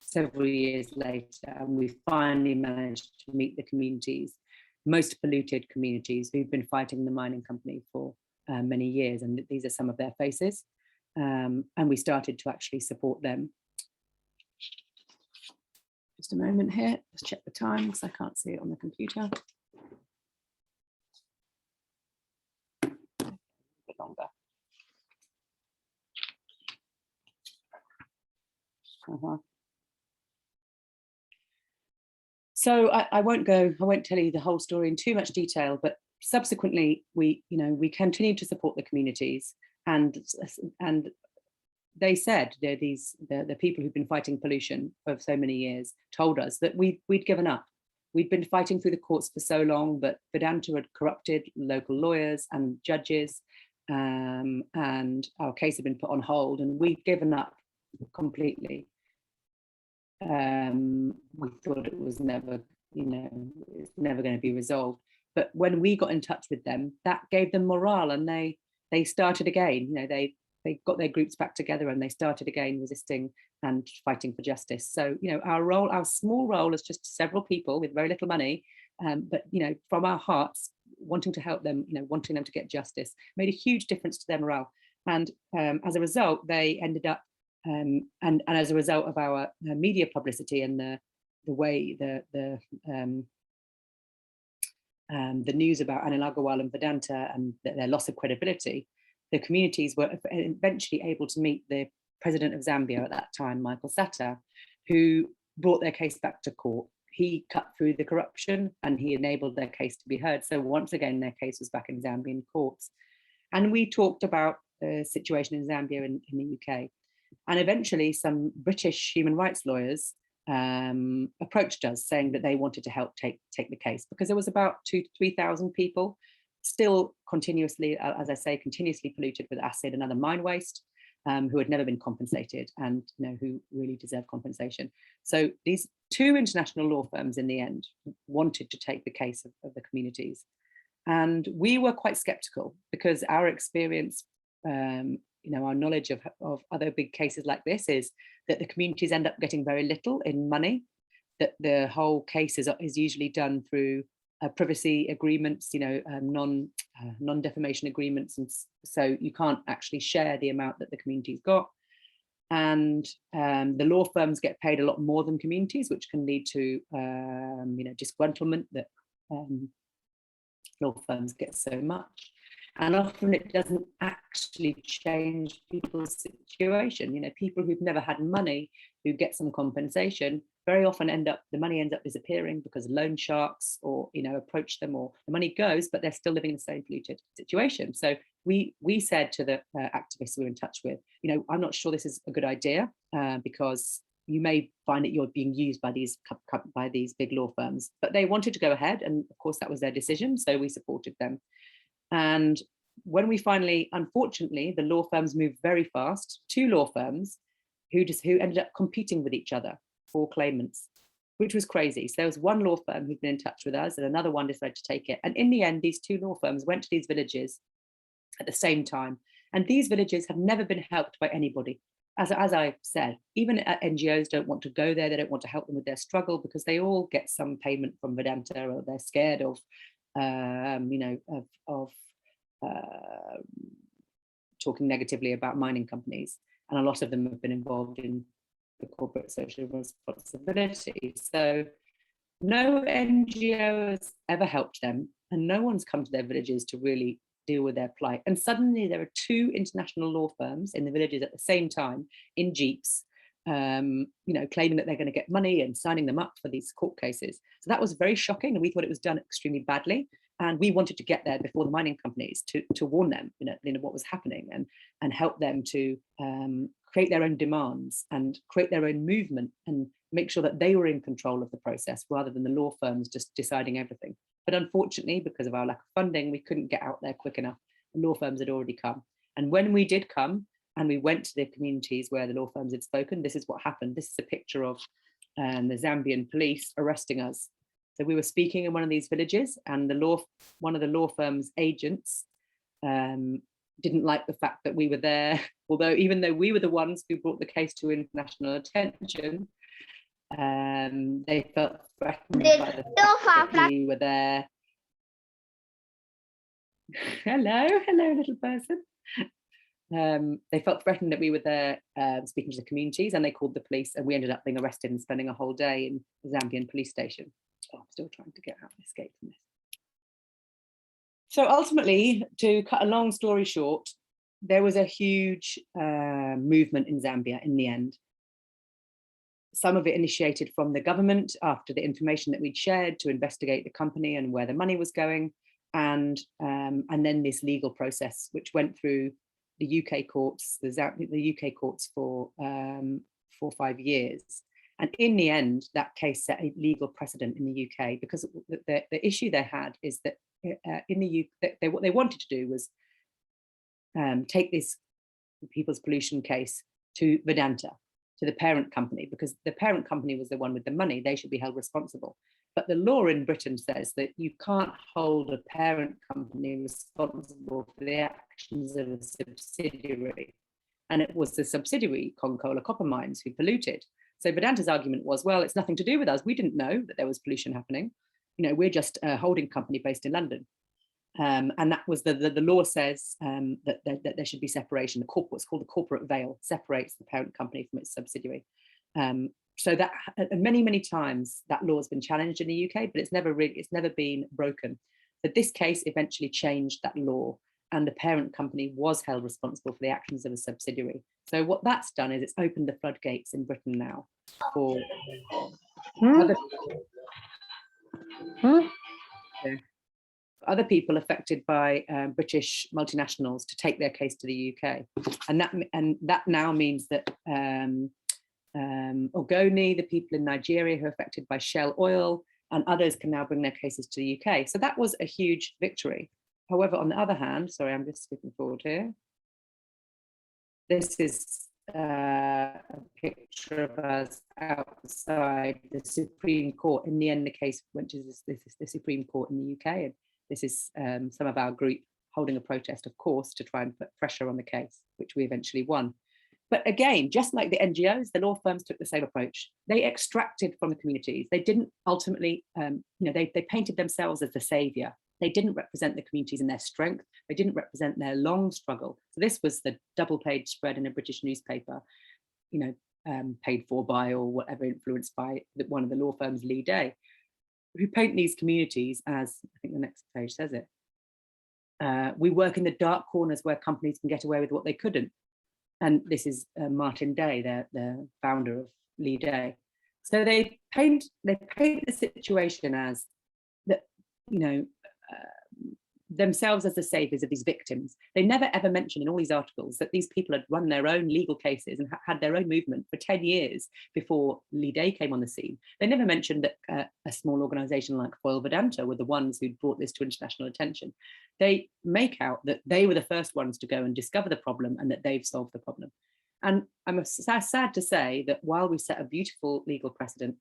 several years later, and we finally managed to meet the communities, most polluted communities who've been fighting the mining company for many years. And these are some of their faces. And we started to actually support them. Just a moment here, let's check the time because I can't see it on the computer. A bit longer. So I won't tell you the whole story in too much detail, but subsequently we continued to support the communities, and they said, the people who've been fighting pollution for so many years told us that we'd given up. We'd been fighting through the courts for so long, but Vedanta had corrupted local lawyers and judges, and our case had been put on hold, and we'd given up completely. We thought it was never, it's never going to be resolved. But when we got in touch with them, that gave them morale, and they started again. They got their groups back together, and they started again resisting and fighting for justice. So, our small role as just several people with very little money, but from our hearts, wanting to help them, wanting them to get justice, made a huge difference to their morale. And as a result, they ended up, and as a result of our media publicity and the way the news about Anil Agarwal and Vedanta and their loss of credibility, the communities were eventually able to meet the president of Zambia at that time, Michael Sata, who brought their case back to court. He cut through the corruption and he enabled their case to be heard. So once again, their case was back in Zambian courts. And we talked about the situation in Zambia in the UK. And eventually some British human rights lawyers approached us saying that they wanted to help take the case, because there was about 2,000 to 3,000 people still continuously, as I say, continuously polluted with acid and other mine waste, who had never been compensated and who really deserve compensation. So these two international law firms in the end wanted to take the case of the communities. And we were quite skeptical because our experience, our knowledge of other big cases like this is that the communities end up getting very little in money, that the whole case is usually done through privacy agreements, non-defamation agreements, and so you can't actually share the amount that the communities got. And the law firms get paid a lot more than communities, which can lead to disgruntlement that law firms get so much. And often it doesn't actually change people's situation. People who've never had money, who get some compensation, very often the money ends up disappearing because loan sharks or approach them, or the money goes, but they're still living in the same polluted situation. So we said to the activists we were in touch with, I'm not sure this is a good idea because you may find that you're being used by these big law firms. But they wanted to go ahead, and of course that was their decision, so we supported them. And when we finally, unfortunately, the law firms moved very fast, two law firms who ended up competing with each other for claimants, which was crazy. So there was one law firm who'd been in touch with us and another one decided to take it. And in the end, these two law firms went to these villages at the same time. And these villages have never been helped by anybody. As I said, even NGOs don't want to go there. They don't want to help them with their struggle because they all get some payment from Vedanta, or they're scared of talking negatively about mining companies, and a lot of them have been involved in the corporate social responsibility. So no NGO has ever helped them, and no one's come to their villages to really deal with their plight. And suddenly there are two international law firms in the villages at the same time in jeeps, claiming that they're going to get money and signing them up for these court cases. So that was very shocking, and we thought it was done extremely badly. And we wanted to get there before the mining companies to warn them, what was happening, and help them to create their own demands and create their own movement and make sure that they were in control of the process rather than the law firms just deciding everything. But unfortunately, because of our lack of funding, we couldn't get out there quick enough. The law firms had already come. And when we did come and we went to the communities where the law firms had spoken, this is what happened. This is a picture of the Zambian police arresting us. So we were speaking in one of these villages, and one of the law firm's agents didn't like the fact that we were there, even though we were the ones who brought the case to international attention, they felt threatened by the fact that we were there. Hello, little person. They felt threatened that we were there speaking to the communities, and they called the police, and we ended up being arrested and spending a whole day in the Zambian police station. Oh, I'm still trying to get out and escape from this. So ultimately, to cut a long story short, there was a huge movement in Zambia in the end. Some of it initiated from the government after the information that we'd shared to investigate the company and where the money was going, and then this legal process, which went through the UK courts, the UK courts for 4 or 5 years. And in the end, that case set a legal precedent in the UK, because the issue they had is that in the UK, what they wanted to do was take this people's pollution case to Vedanta, to the parent company, because the parent company was the one with the money. They should be held responsible. But the law in Britain says that you can't hold a parent company responsible for the actions of a subsidiary. And it was the subsidiary, Concola Copper Mines, who polluted. So Vedanta's argument was, well, it's nothing to do with us. We didn't know that there was pollution happening. You know, we're just a holding company based in London. And that was the law says that there should be separation. What's called the corporate veil separates the parent company from its subsidiary. So that many times that law has been challenged in the UK, but it's never been broken. But this case eventually changed that law, and the parent company was held responsible for the actions of a subsidiary. So what that's done is it's opened the floodgates in Britain now for other people affected by British multinationals to take their case to the UK, and that now means that Ogoni, the people in Nigeria who are affected by Shell oil, and others can now bring their cases to the UK. So that was a huge victory. However, on the other hand, sorry, I'm just skipping forward here. This is a picture of us outside the Supreme Court. In the end, the case went to the Supreme Court in the UK, and this is some of our group holding a protest, of course, to try and put pressure on the case, which we eventually won. But again, just like the NGOs, the law firms took the same approach. They extracted from the communities. They didn't ultimately, they painted themselves as the savior. They didn't represent the communities in their strength. They didn't represent their long struggle. So this was the double-page spread in a British newspaper, paid for by or whatever, influenced by one of the law firms, Lee Day, who paint these communities as, I think the next page says it, we work in the dark corners where companies can get away with what they couldn't. And this is Martin Day, the founder of Lee Day. So they paint the situation as that, themselves as the saviors of these victims. They never ever mentioned in all these articles that these people had run their own legal cases and had their own movement for 10 years before Lee Day came on the scene. They never mentioned that a small organization like Foil Vedanta were the ones who brought this to international attention. They make out that they were the first ones to go and discover the problem and that they've solved the problem. And I'm sad to say that while we set a beautiful legal precedent,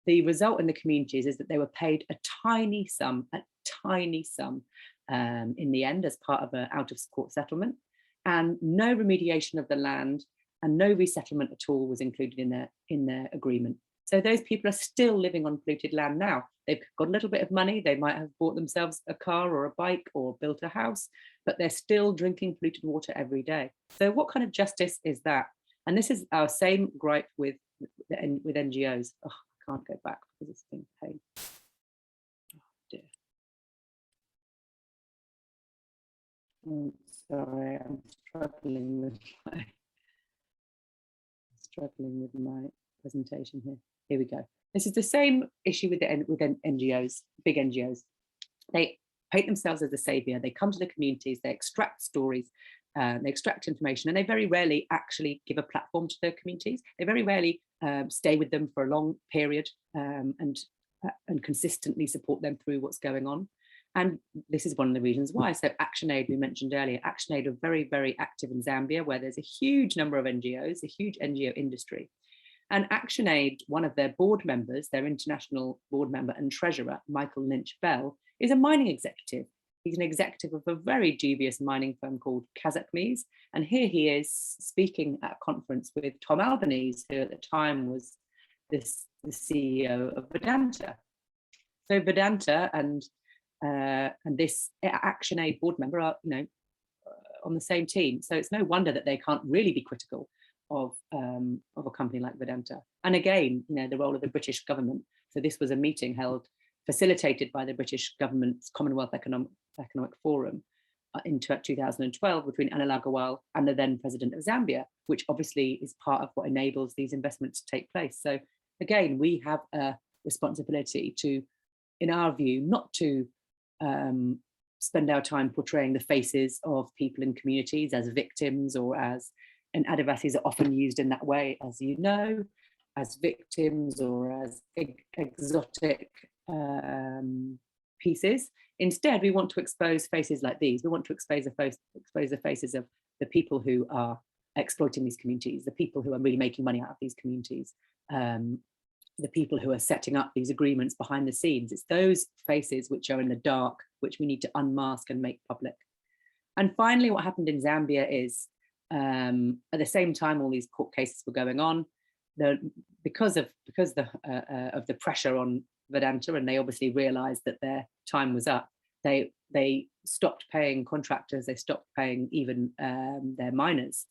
the result in the communities is that they were paid a tiny sum in the end as part of an out-of-court settlement, and no remediation of the land and no resettlement at all was included in their agreement. So those people are still living on polluted land now. They've got a little bit of money, they might have bought themselves a car or a bike or built a house, but they're still drinking polluted water every day. So what kind of justice is that? And this is our same gripe with NGOs. Oh, I can't go back because it's been paid. Oh dear. Sorry, I'm struggling with my presentation here. Here we go. This is the same issue with NGOs, big NGOs. They paint themselves as a savior. They come to the communities, they extract stories, They extract information, and they very rarely actually give a platform to their communities. They very rarely stay with them for a long period and consistently support them through what's going on. And this is one of the reasons why. So ActionAid, we mentioned earlier, ActionAid are very, very active in Zambia, where there's a huge number of NGOs, a huge NGO industry. And ActionAid, one of their board members, their international board member and treasurer, Michael Lynch Bell, is a mining executive. He's an executive of a very dubious mining firm called Kazakmies. And here he is speaking at a conference with Tom Albanese, who at the time was the CEO of Vedanta. So Vedanta and this ActionAid board member are, on the same team. So it's no wonder that they can't really be critical of a company like Vedanta. And again, the role of the British government. So this was a meeting facilitated by the British government's Commonwealth Economic Forum in 2012 between Anna Lagawal and the then president of Zambia, which obviously is part of what enables these investments to take place. So again, we have a responsibility to, in our view, not to spend our time portraying the faces of people in communities as victims, or and Adivasis are often used in that way, as you know, as victims or as exotic pieces. Instead, we want to expose faces like these. We want to expose the faces of the people who are exploiting these communities, the people who are really making money out of these communities, the people who are setting up these agreements behind the scenes. It's those faces which are in the dark, which we need to unmask and make public. And finally, what happened in Zambia is, at the same time all these court cases were going on, because of the pressure on Vedanta, and they obviously realized that their time was up, they stopped paying contractors, they stopped paying even their miners.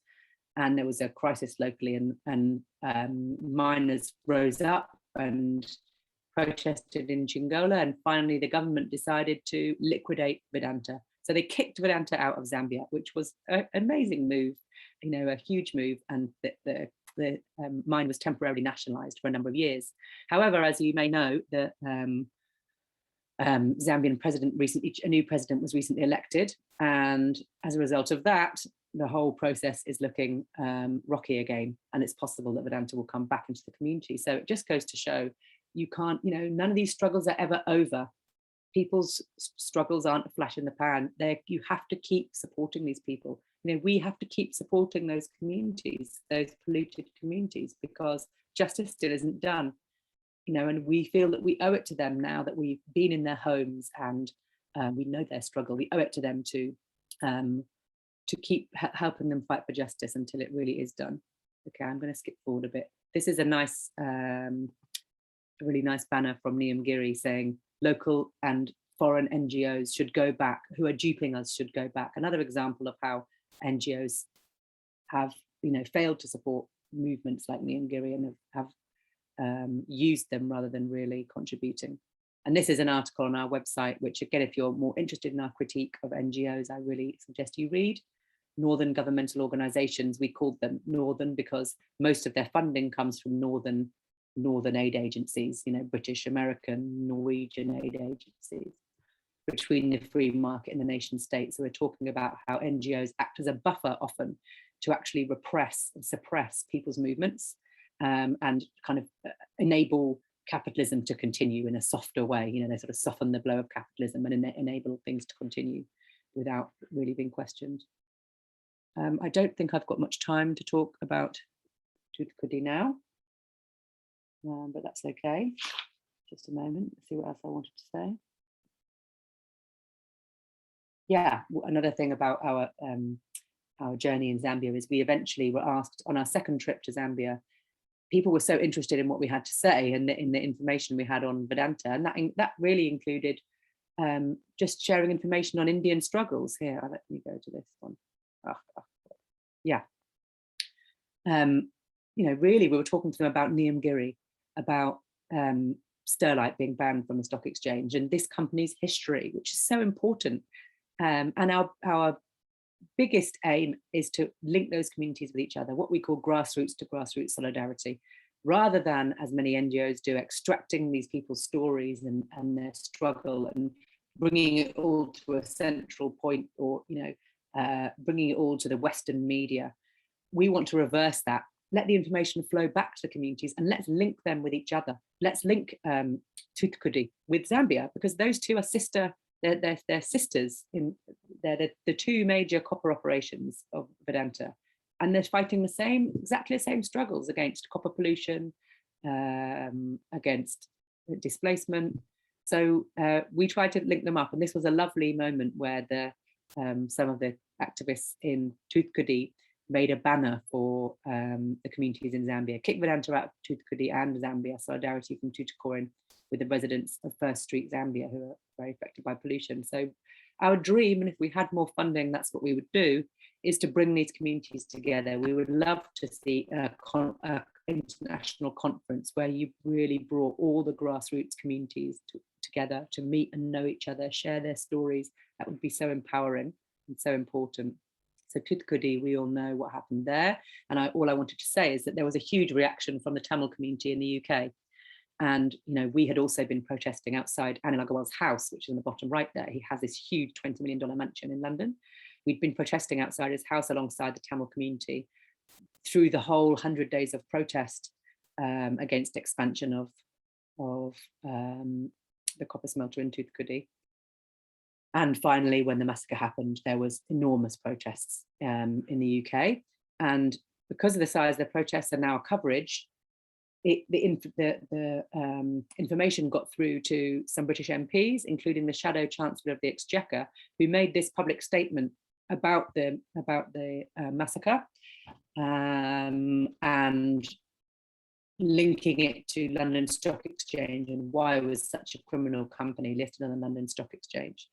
And there was a crisis locally, and miners rose up and protested in Chingola, and finally the government decided to liquidate Vedanta. So they kicked Vedanta out of Zambia, which was an amazing move, a huge move, and the mine was temporarily nationalized for a number of years. However, as you may know, the Zambian president a new president was recently elected, and as a result of that, the whole process is looking rocky again, and it's possible that Vedanta will come back into the community. So it just goes to show you can't, none of these struggles are ever over. People's struggles aren't a flash in the pan. You have to keep supporting these people. We have to keep supporting those communities, those polluted communities, because justice still isn't done. And we feel that we owe it to them now that we've been in their homes and we know their struggle. We owe it to them to keep helping them fight for justice until it really is done. Okay, I'm going to skip forward a bit. This is a nice, really nice banner from Miriam Giri saying local and foreign NGOs should go back, who are duping us should go back. Another example of how NGOs have, failed to support movements like Miriam Giri and have used them rather than really contributing. And this is an article on our website, which again, if you're more interested in our critique of NGOs, I really suggest you read. Northern governmental organizations, we called them Northern because most of their funding comes from Northern aid agencies, British, American, Norwegian aid agencies, between the free market and the nation state. So we're talking about how NGOs act as a buffer often to actually repress and suppress people's movements and kind of enable capitalism to continue in a softer way. They sort of soften the blow of capitalism and enable things to continue without really being questioned. I don't think I've got much time to talk about Tutkudi now, but that's okay. Just a moment, let's see what else I wanted to say. Yeah, another thing about our journey in Zambia is we eventually were asked on our second trip to Zambia. People were so interested in what we had to say and in the information we had on Vedanta, and that really included just sharing information on Indian struggles. Here, let me go to this one. Yeah. Really, we were talking to them about Niyamgiri, about Sterlite being banned from the stock exchange, and this company's history, which is so important. And our biggest aim is to link those communities with each other, what we call grassroots to grassroots solidarity, rather than, as many NGOs do, extracting these people's stories and their struggle and bringing it all to a central point, or bringing it all to the Western media. We want to reverse that. Let the information flow back to the communities, and let's link them with each other. Let's link Thoothukudi with Zambia, because those two are they're sisters. They're the two major copper operations of Vedanta, and they're fighting exactly the same struggles against copper pollution, against displacement. So we tried to link them up, and this was a lovely moment where some of the activists in Thoothukudi made a banner for the communities in Zambia, Kick Vedanta out of Thoothukudi and Zambia, solidarity from Tuticorin with the residents of First Street, Zambia, who are very affected by pollution. So our dream, and if we had more funding, that's what we would do, is to bring these communities together. We would love to see an international conference where you really brought all the grassroots communities together to meet and know each other, share their stories. That would be so empowering and so important. So Thoothukudi, we all know what happened there. And all I wanted to say is that there was a huge reaction from the Tamil community in the UK. And we had also been protesting outside Anil Agarwal's house, which is in the bottom right there. He has this huge $20 million mansion in London. We'd been protesting outside his house alongside the Tamil community through the whole 100 days of protest against expansion of the copper smelter in Thoothukudi. And finally, when the massacre happened, there was enormous protests in the UK. And because of the size of the protests and our coverage, the information got through to some British MPs, including the Shadow Chancellor of the Exchequer, who made this public statement about the massacre, and linking it to London Stock Exchange and why it was such a criminal company listed on the London Stock Exchange,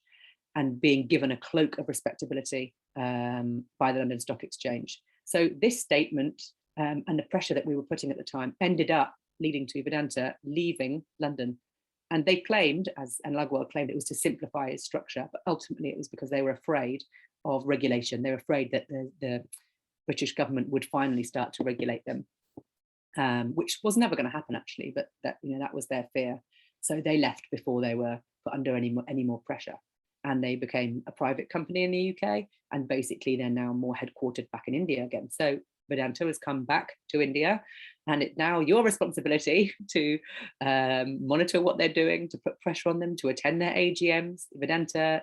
and being given a cloak of respectability by the London Stock Exchange. So this statement and the pressure that we were putting at the time ended up leading to Vedanta leaving London. And they claimed, as Anil Agarwal claimed, it was to simplify its structure, but ultimately it was because they were afraid of regulation. They were afraid that the British government would finally start to regulate them, which was never going to happen actually, but that was their fear. So they left before they were put under any more pressure. And they became a private company in the UK, and basically they're now more headquartered back in India again. So Vedanta has come back to India, and it's now your responsibility to monitor what they're doing, to put pressure on them, to attend their AGMs. Vedanta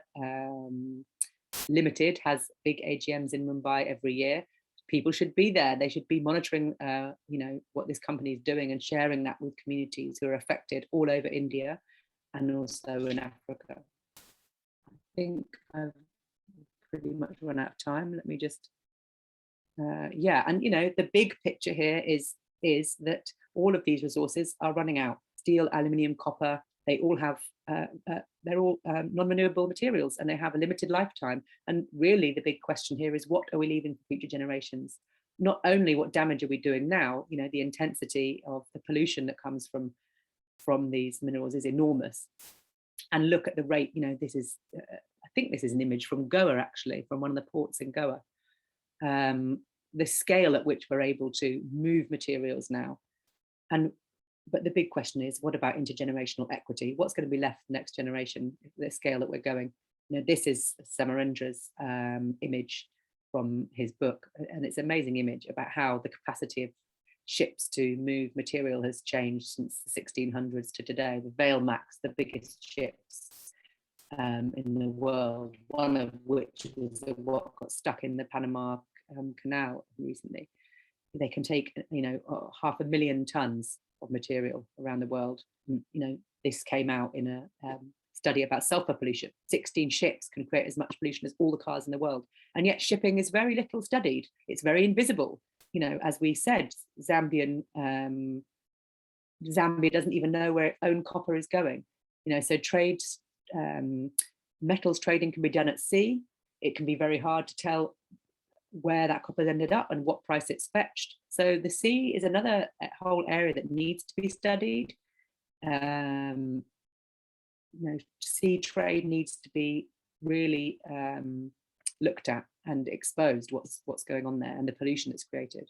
Limited has big AGMs in Mumbai every year. People should be there. They should be monitoring, what this company is doing and sharing that with communities who are affected all over India and also in Africa. I think I've pretty much run out of time. Let me just, the big picture here is that all of these resources are running out. Steel, aluminium, copper, they all have, they're all non-renewable materials, and they have a limited lifetime. And really the big question here is, what are we leaving for future generations? Not only what damage are we doing now, the intensity of the pollution that comes from these minerals is enormous. And look at the rate, this is, I think this is an image from Goa, actually, from one of the ports in Goa. The scale at which we're able to move materials now. But the big question is, what about intergenerational equity? What's going to be left for the next generation, the scale that we're going? This is Samarendra's image from his book, and it's an amazing image about how the capacity of ships to move material has changed since the 1600s to today. The Vale Max, the biggest ships in the world, one of which was what got stuck in the Panama Canal recently. They can take 500,000 tons of material around the world. This came out in a study about sulfur pollution. 16 ships can create as much pollution as all the cars in the world, and yet shipping is very little studied. It's very invisible. As we said, Zambia doesn't even know where its own copper is going. So metals trading can be done at sea. It can be very hard to tell where that copper ended up and what price it's fetched. So the sea is another whole area that needs to be studied. Sea trade needs to be really looked at and exposed, what's going on there and the pollution that's created.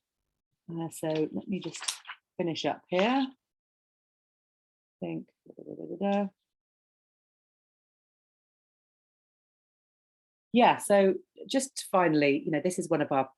So let me just finish up here. I think. Yeah, so just finally, this is one of our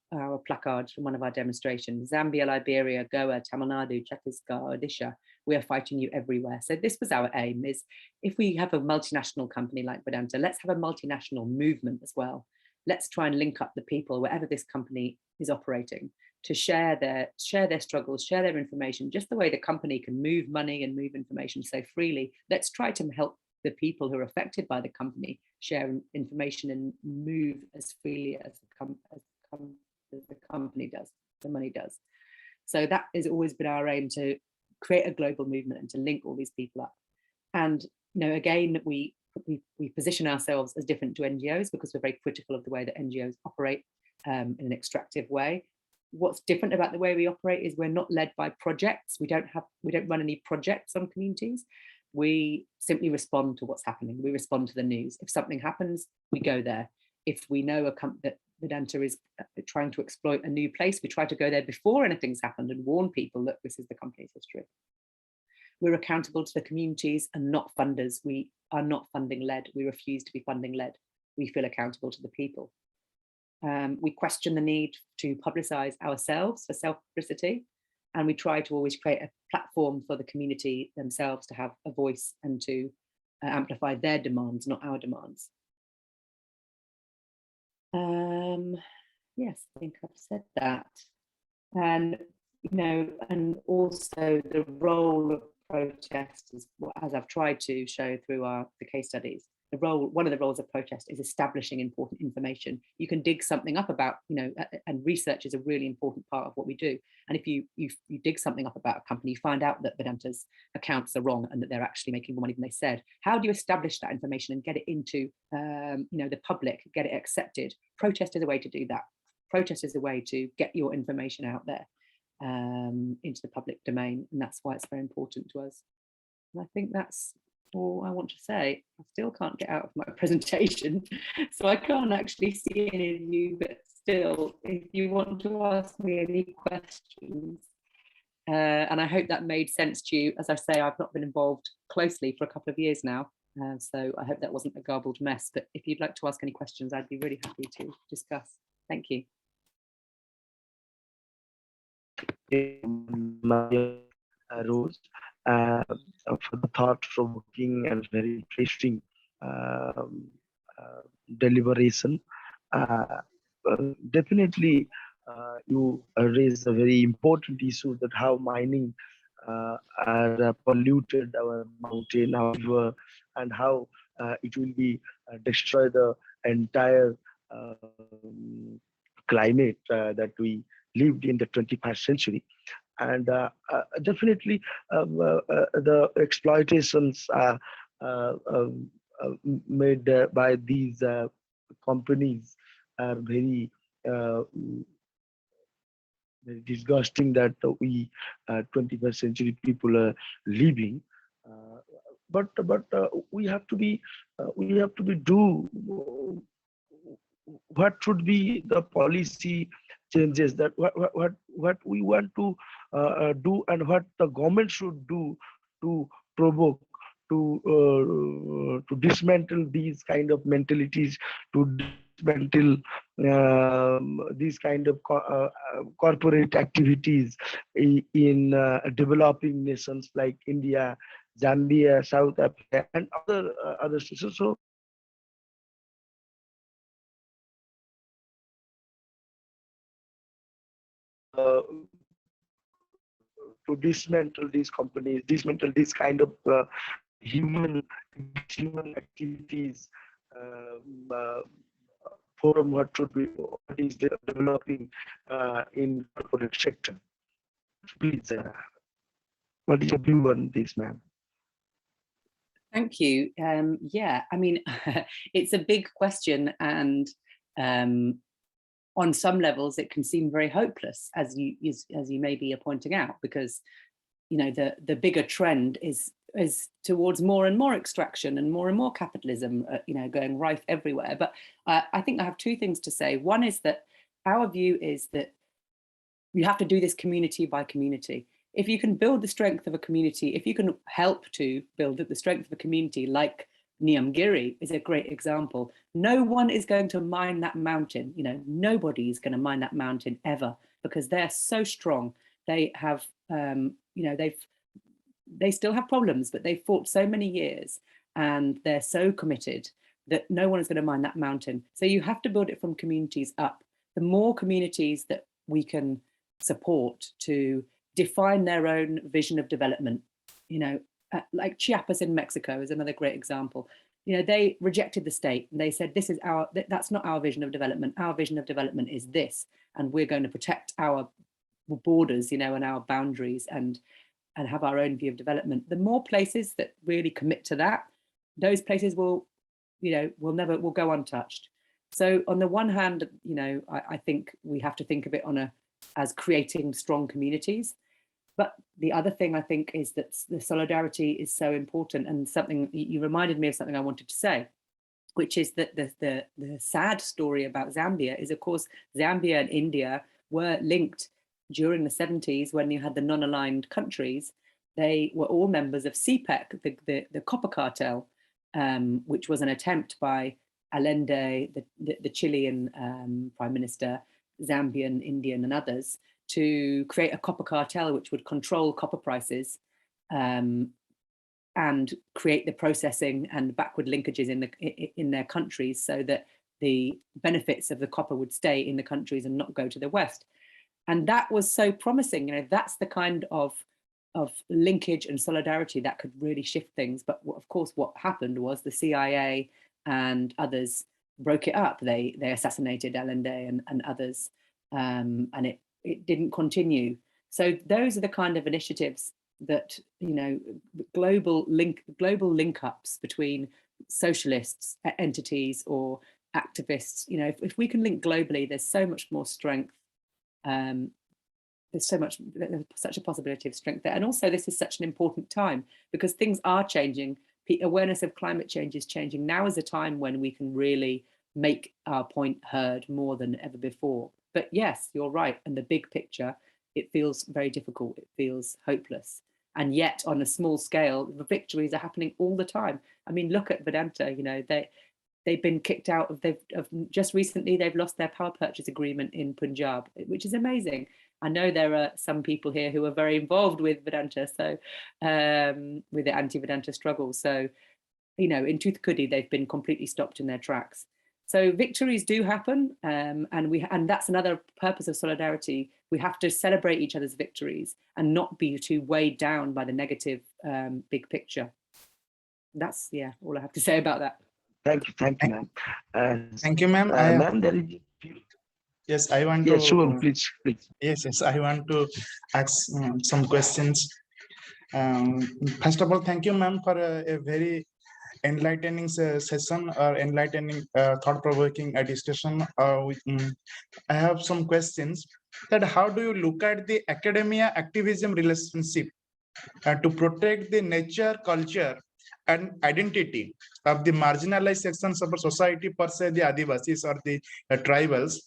placards from one of our demonstrations: Zambia, Liberia, Goa, Tamil Nadu, Chhattisgarh, Odisha. We are fighting you everywhere. So this was our aim: is if we have a multinational company like Vedanta, let's have a multinational movement as well. Let's try and link up the people wherever this company is operating to share their struggles, share their information, just the way the company can move money and move information so freely. Let's try to help the people who are affected by the company share information and move as freely as the company does, the money does. So that has always been our aim, to create a global movement and to link all these people up. And again, we position ourselves as different to NGOs because we're very critical of the way that NGOs operate in an extractive way. What's different about the way we operate is we're not led by projects. We don't run any projects on communities. We simply respond to what's happening. We respond to the news. If something happens, we go there. If we know that Vedanta is trying to exploit a new place, we try to go there before anything's happened and warn people that this is the company's history. We're accountable to the communities and not funders. We are not funding led. We refuse to be funding led. We feel accountable to the people. We question the need to publicize ourselves for self-publicity, and we try to always create a platform for the community themselves to have a voice and to amplify their demands, not our demands. Yes, I think I've said that. And and also the role of protest is, as I've tried to show through the case studies. One of the roles of protest is establishing important information. You can dig something up about, and research is a really important part of what we do. And if you dig something up about a company, you find out that Vedanta's accounts are wrong and that they're actually making more money than they said. How do you establish that information and get it into, the public, get it accepted? Protest is a way to do that. Protest is a way to get your information out there into the public domain, and that's why it's very important to us. And I think that's all I want to say. I still can't get out of my presentation, so I can't actually see any of you, but still, if you want to ask me any questions, and I hope that made sense to you. As I say, I've not been involved closely for a couple of years now, so I hope that wasn't a garbled mess, but if you'd like to ask any questions, I'd be really happy to discuss. Thank you. Miriam Rhodes, for the thought-provoking and very interesting deliberation. Definitely, you raise a very important issue, that how mining are polluted our mountain, our river, and how it will be destroy the entire climate that we lived in the 21st century. And definitely the exploitations made by these companies are very very disgusting, that we 21st century people are living. But we have to be do what should be the policy changes, that what we want to do, and what the government should do to provoke, to dismantle these kind of mentalities, to dismantle these kind of corporate activities in developing nations like India, Zambia, South Africa, and other states. So to dismantle these companies, dismantle this kind of human activities, forum what is developing in corporate sector. Please, what is your view on this, ma'am? Thank you. Yeah, I mean, it's a big question, and on some levels it can seem very hopeless, as you maybe are pointing out, because the bigger trend is towards more and more extraction and more capitalism, going rife everywhere. But I think I have two things to say. One is that our view is that you have to do this community by community. If you can build the strength of a community, if you can help to build the strength of a community like Nyamgiri is a great example. No one is going to mine that mountain. Nobody is going to mine that mountain ever, because they're so strong. They have, they still have problems, but they've fought so many years and they're so committed that no one is going to mine that mountain. So you have to build it from communities up. The more communities that we can support to define their own vision of development, like Chiapas in Mexico is another great example. They rejected the state and they said, that's not our vision of development. Our vision of development is this, and we're going to protect our borders, and our boundaries and have our own view of development. The more places that really commit to that, those places will go untouched. So on the one hand, I think we have to think of it as creating strong communities. But the other thing I think is that the solidarity is so important, and something you reminded me of something I wanted to say, which is that the sad story about Zambia is, of course, Zambia and India were linked during the 70s when you had the non-aligned countries. They were all members of CPEC, the copper cartel, which was an attempt by Allende, the Chilean prime minister, Zambian, Indian, and others, to create a copper cartel which would control copper prices and create the processing and backward linkages in their countries, so that the benefits of the copper would stay in the countries and not go to the West. And that was so promising. That's the kind of linkage and solidarity that could really shift things. But of course, what happened was the CIA and others broke it up. They assassinated Allende and others, and it didn't continue. So those are the kind of initiatives that, global link-ups between socialists, entities, or activists. If we can link globally, there's so much more strength. There's such a possibility of strength there. And also, this is such an important time because things are changing. Awareness of climate change is changing. Now is a time when we can really make our point heard more than ever before. But yes, you're right. And the big picture, it feels very difficult. It feels hopeless. And yet, on a small scale, the victories are happening all the time. I mean, look at Vedanta. They've been kicked out of just recently. They've lost their power purchase agreement in Punjab, which is amazing. I know there are some people here who are very involved with Vedanta, so with the anti-Vedanta struggle. So, in Toothukudi, they've been completely stopped in their tracks. So victories do happen, and that's another purpose of solidarity. We have to celebrate each other's victories and not be too weighed down by the negative big picture. That's all I have to say about that. Thank you, ma'am. Thank you, ma'am. Ma'am, there is. Yes, I want to. Yes, sure, please. Yes, I want to ask some questions. First of all, thank you, ma'am, for a very enlightening session or enlightening thought-provoking discussion. I have some questions. That how do you look at the academia activism relationship to protect the nature, culture, and identity of the marginalized sections of a society, per se the Adivasis or the tribals,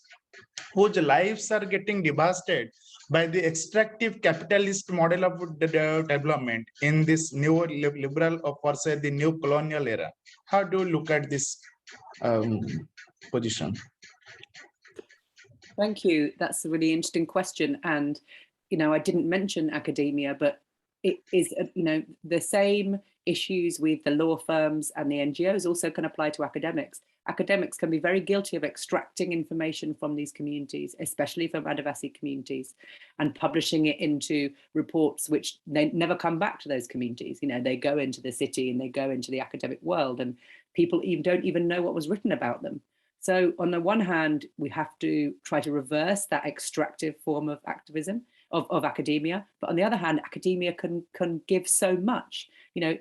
whose lives are getting devastated by the extractive capitalist model of development in this new liberal or per se the new colonial era? How do you look at this position? Thank you. That's a really interesting question. And, I didn't mention academia, but it is, the same issues with the law firms and the NGOs also can apply to academics. Academics can be very guilty of extracting information from these communities, especially from Adivasi communities, and publishing it into reports which they never come back to those communities. They go into the city and they go into the academic world, and people don't even know what was written about them. So on the one hand, we have to try to reverse that extractive form of activism, of academia. But on the other hand, academia can give so much. I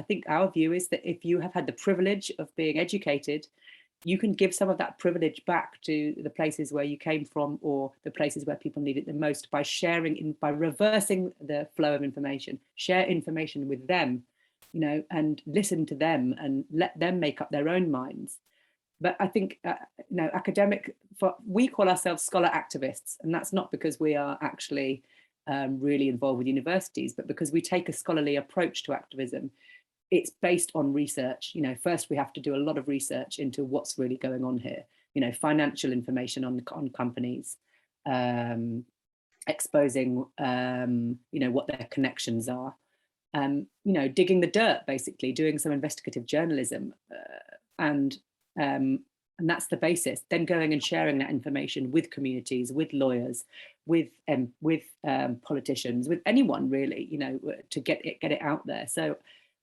think our view is that if you have had the privilege of being educated, you can give some of that privilege back to the places where you came from, or the places where people need it the most, by by reversing the flow of information. Share information with them, and listen to them and let them make up their own minds. But I think, we call ourselves scholar activists, and that's not because we are actually really involved with universities, but because we take a scholarly approach to activism. it's based on research. You know, first we have to do a lot of research into what's really going on here. You know, financial information on companies, exposing, you know, what their connections are. You know, digging the dirt, basically, doing some investigative journalism, and that's the basis. Then going and sharing that information with communities, with lawyers, with politicians, with anyone really, you know, to get it out there. So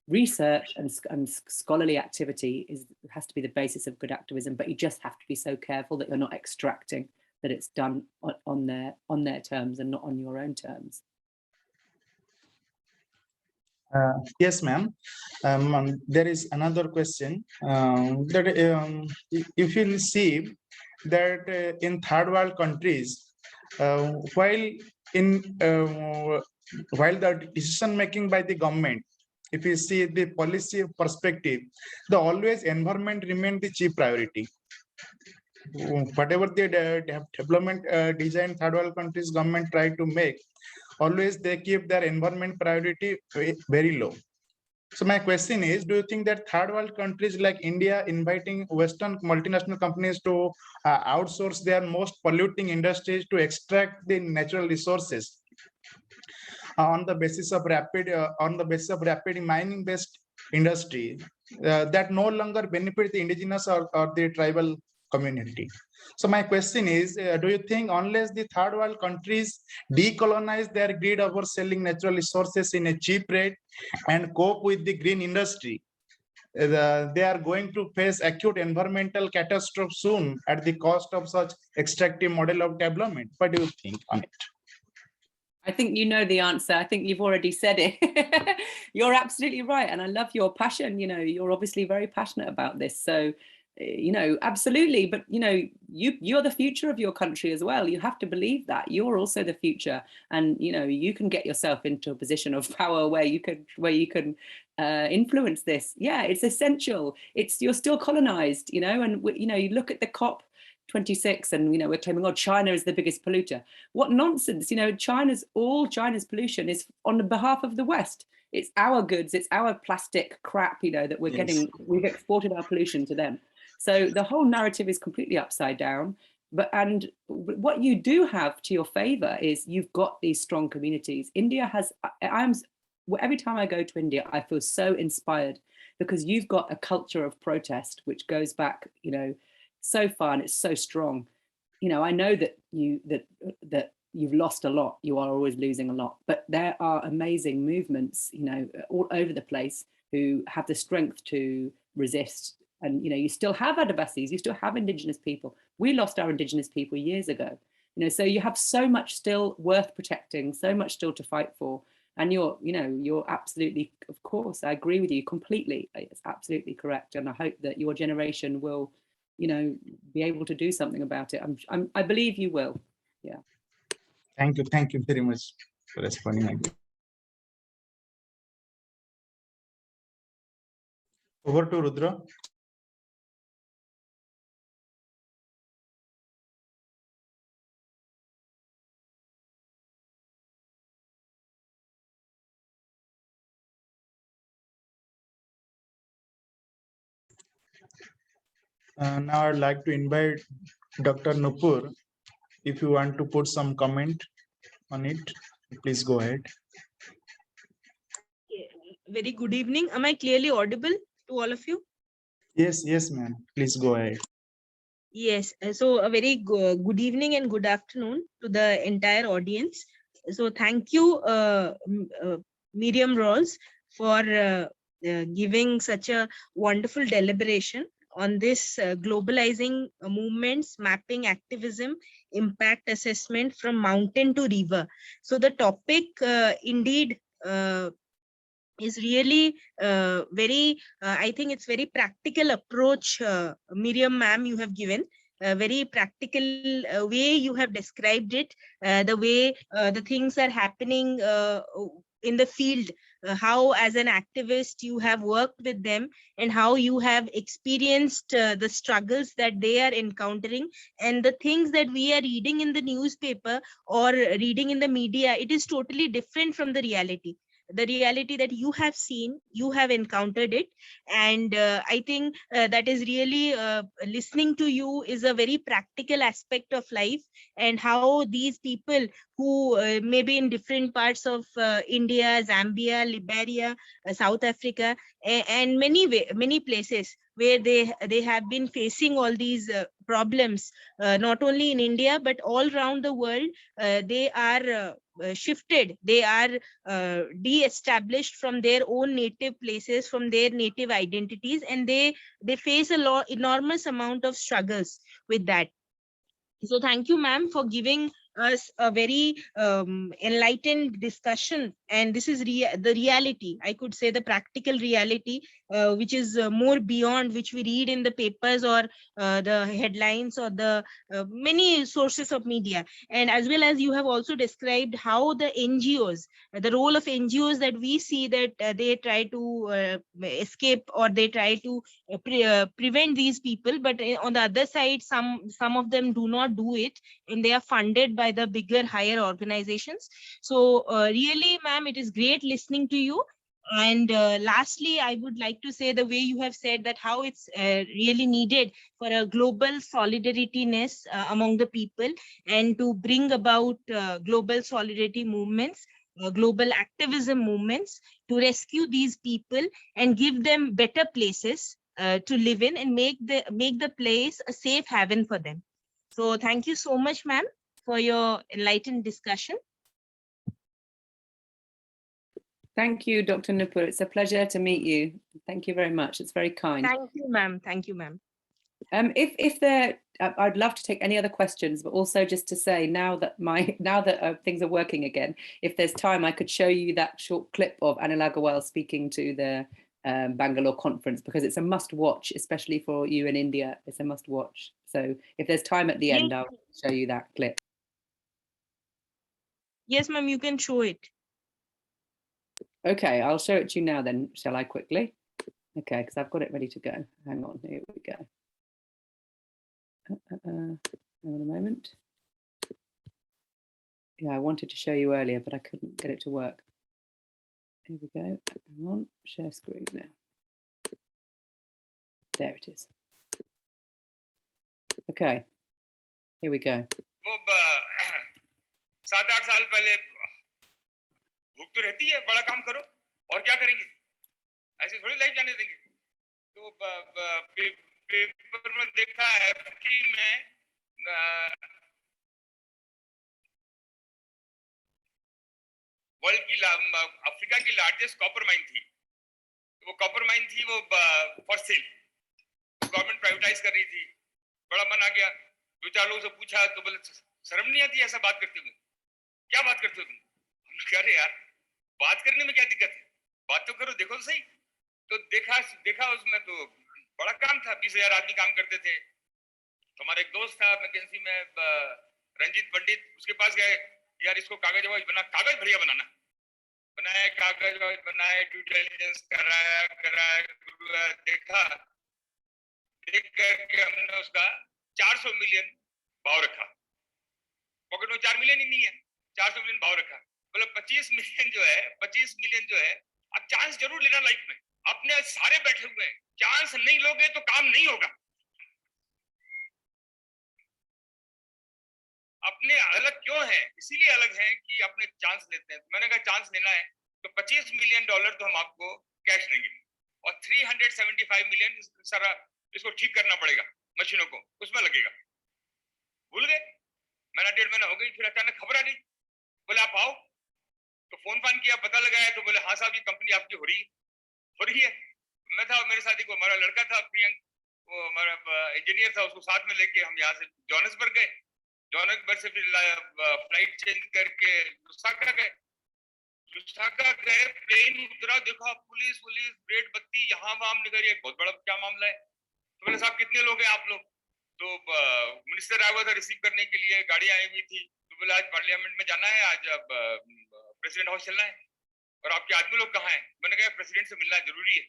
research and scholarly activity has to be the basis of good activism, but you just have to be so careful that you're not extracting, that it's done on their terms and not on your own terms. Yes, ma'am. There is another question that if you see that in third world countries, while the decision making by the government, if you see the policy perspective, the always environment remain the chief priority. Whatever the development design third world countries government try to make, always they keep their environment priority very low. So my question is, do you think that third world countries like India inviting Western multinational companies to outsource their most polluting industries to extract the natural resources on the basis of rapid mining based industry that no longer benefit the indigenous or the tribal community? So my question is, do you think unless the third world countries decolonize their greed over selling natural resources in a cheap rate and cope with the green industry, they are going to face acute environmental catastrophe soon at the cost of such extractive model of development? What do you think on it? I think you know the answer. I think you've already said it. You're absolutely right. And I love your passion. You know, you're obviously very passionate about this. So, you know, absolutely. But, you know, you're the future of your country as well. You have to believe that. You're also the future. And, you know, you can get yourself into a position of power where you can influence this. Yeah, it's essential. You're still colonized, you know, and, you know, you look at the COP26 and, you know, we're claiming, oh, China is the biggest polluter. What nonsense. You know, China's pollution is on the behalf of the West. It's our goods, it's our plastic crap, you know, that we're getting, we've exported our pollution to them. So the whole narrative is completely upside down. And what you do have to your favor is you've got these strong communities. India has, every time I go to India, I feel so inspired because you've got a culture of protest, which goes back, you know, so far, and it's so strong. You know, I know that you've lost a lot. You are always losing a lot, but there are amazing movements, you know, all over the place who have the strength to resist. And, you know, you still have Adivasis, you still have indigenous people. We lost our indigenous people years ago, you know, so you have so much still worth protecting, so much still to fight for. And you're absolutely, of course, I agree with you completely. It's absolutely correct. And I hope that your generation will, you know, be able to do something about it. I believe you will. Yeah. Thank you very much for responding. Over to Rudra. Now I'd like to invite Dr. Nupur. If you want to put some comment on it, please go ahead. Very good evening. Am I clearly audible to all of you? Yes, ma'am. Please go ahead. Yes. So a very good evening and good afternoon to the entire audience. So thank you, Miriam Rhodes, for giving such a wonderful deliberation on this globalizing movements, mapping activism, impact assessment from mountain to river. So the topic indeed is really very, I think it's very practical approach, Miriam ma'am, you have given. A very practical way you have described it, the way the things are happening in the field, how as an activist you have worked with them and how you have experienced the struggles that they are encountering, and the things that we are reading in the newspaper or reading in the media, it is totally different from the reality. the reality that you have seen, you have encountered it. And I think that is really listening to you is a very practical aspect of life, and how these people who maybe in different parts of India, Zambia, Liberia, South Africa, and many places where they have been facing all these problems, not only in India but all around the world. They are shifted, they are de-established from their own native places, from their native identities, and they face a enormous amount of struggles with that. So thank you, ma'am, for giving us a very enlightened discussion. And this is the reality, I could say the practical reality, which is more beyond which we read in the papers or the headlines or the many sources of media. And as well as you have also described how the NGOs, the role of NGOs, that we see that they try to escape, or they try to prevent these people, but on the other side, some of them do not do it, and they are funded by the bigger, higher organizations. So really, ma'am, it is great listening to you. And lastly, I would like to say the way you have said that how it's really needed for a global solidariness among the people, and to bring about global solidarity movements, global activism movements, to rescue these people and give them better places to live in, and make the place a safe haven for them. So thank you so much, ma'am, for your enlightened discussion. Thank you, Dr. Nupur. It's a pleasure to meet you. Thank you very much. It's very kind. Thank you, ma'am. Thank you, ma'am. If there, I'd love to take any other questions, but also just to say now that things are working again, if there's time, I could show you that short clip of Anil Agarwal speaking to the Bangalore conference, because it's a must watch, especially for you in India. It's a must watch. So if there's time at the end, I'll show you that clip. Yes, ma'am, you can show it. Okay, I'll show it to you now then, shall I quickly? Okay, because I've got it ready to go. Hang on, here we go. Hang on a moment. Yeah, I wanted to show you earlier, but I couldn't get it to work. Here we go. Hang on, share screen now. There it is. Okay, here we go. 7-8 साल पहले भूख तो रहती है, बड़ा काम करो और क्या करेंगे, ऐसे थोड़ी लाइफ जाने देंगे। तो पेपर में देखा है कि मैं वर्ल्ड की अफ्रीका की लार्जेस्ट कॉपर माइन थी, वो कॉपर माइन थी, वो फॉर सेल, गवर्नमेंट प्राइवेटाइज कर रही थी। बड़ा मन आ गया, 2-4 लोगों से पूछा तो बोले शर्म नहीं आती ऐसा बात करते हुए, क्या बात करते हो तुम? हमने कहा अरे यार बात करने में क्या दिक्कत है, बात तो करो, देखो तो सही। तो देखा उसमें तो बड़ा काम था, 20,000 आदमी काम करते थे। तो हमारा एक दोस्त था मैकेंसी में, रंजीत पंडित, उसके पास गए, यार इसको कागज बढ़िया बनाना, बनाया कागज बनाया, ड्यू डिलिजेंस कराया, देखा, देख करके हमने उसका 400 मिलियन भाव रखा। पॉकेट में 4 मिलियन ही नहीं है, 400 मिलियन भाव रखा। बोले 25 मिलियन जो है, अब चांस जरूर लेना लाइफ में। अपने सारे बैठे हुए हैं, चांस नहीं लोगे तो काम नहीं होगा। अपने अलग क्यों है, इसीलिए अलग है कि अपने चांस लेते हैं। मैंने कहा चांस लेना है तो $25 मिलियन तो हम आपको कैश देंगे, और 375 मिलियन सारा इसको ठीक करना पड़ेगा, मशीनों को उसमें लगेगा। भूल गए, मेरा 1.5 महीना हो गई, फिर अचानक खबर आ गई, बोले आप आओ। तो फोन किया, पता लगाया तो बोले हाँ साहब ये कंपनी आपकी हो रही है। मैं था, मेरे साथी को हमारा लड़का था प्रियंक, वो हमारा इंजीनियर था, उसको साथ में लेके हम यहाँ से जोहान्सबर्ग गए, जोहान्सबर्ग से फिर फ्लाइट चेंज करके लुसाका गए, प्लेन उतरा, देखा पुलिस रेड बत्ती यहाँ वहां निकल, बहुत बड़ा क्या मामला है। तो बोले साहब कितने लोग हैं आप लोग? तो मिनिस्टर आया हुआ था रिसीव करने के लिए, गाड़ियां आई हुई थी। तो बोले आज पार्लियामेंट में जाना है, आज प्रेसिडेंट हाउस चलना है, और आपके आदमी लोग कहाँ हैं? मैंने कहा प्रेसिडेंट से मिलना जरूरी है,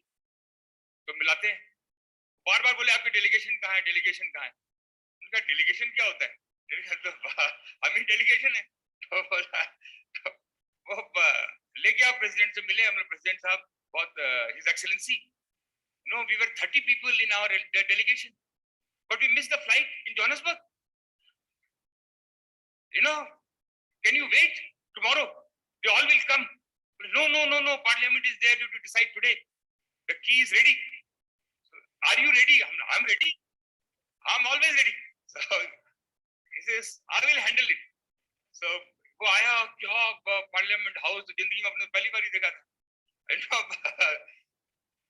तो मिलाते हैं। बार बार बोले आपकी डेलीगेशन कहाँ है? उनका डेलीगेशन क्या होता है? तो हम ही डेलीगेशन है। तो बोला वो ले गया प्रेसिडेंट से मिले हमने, प्रेसिडेंट साहब बहुत his excellency, no, we were 30 people in our delegation, but we missed the flight in Johannesburg. You know, can you wait tomorrow? They all will come. No, parliament is there to decide today. The key is ready. So, are you ready? I'm ready. I'm always ready. So he says, I will handle it. So वो आया, क्या parliament house जिंदगी में अपने पहली बार ही देखा था।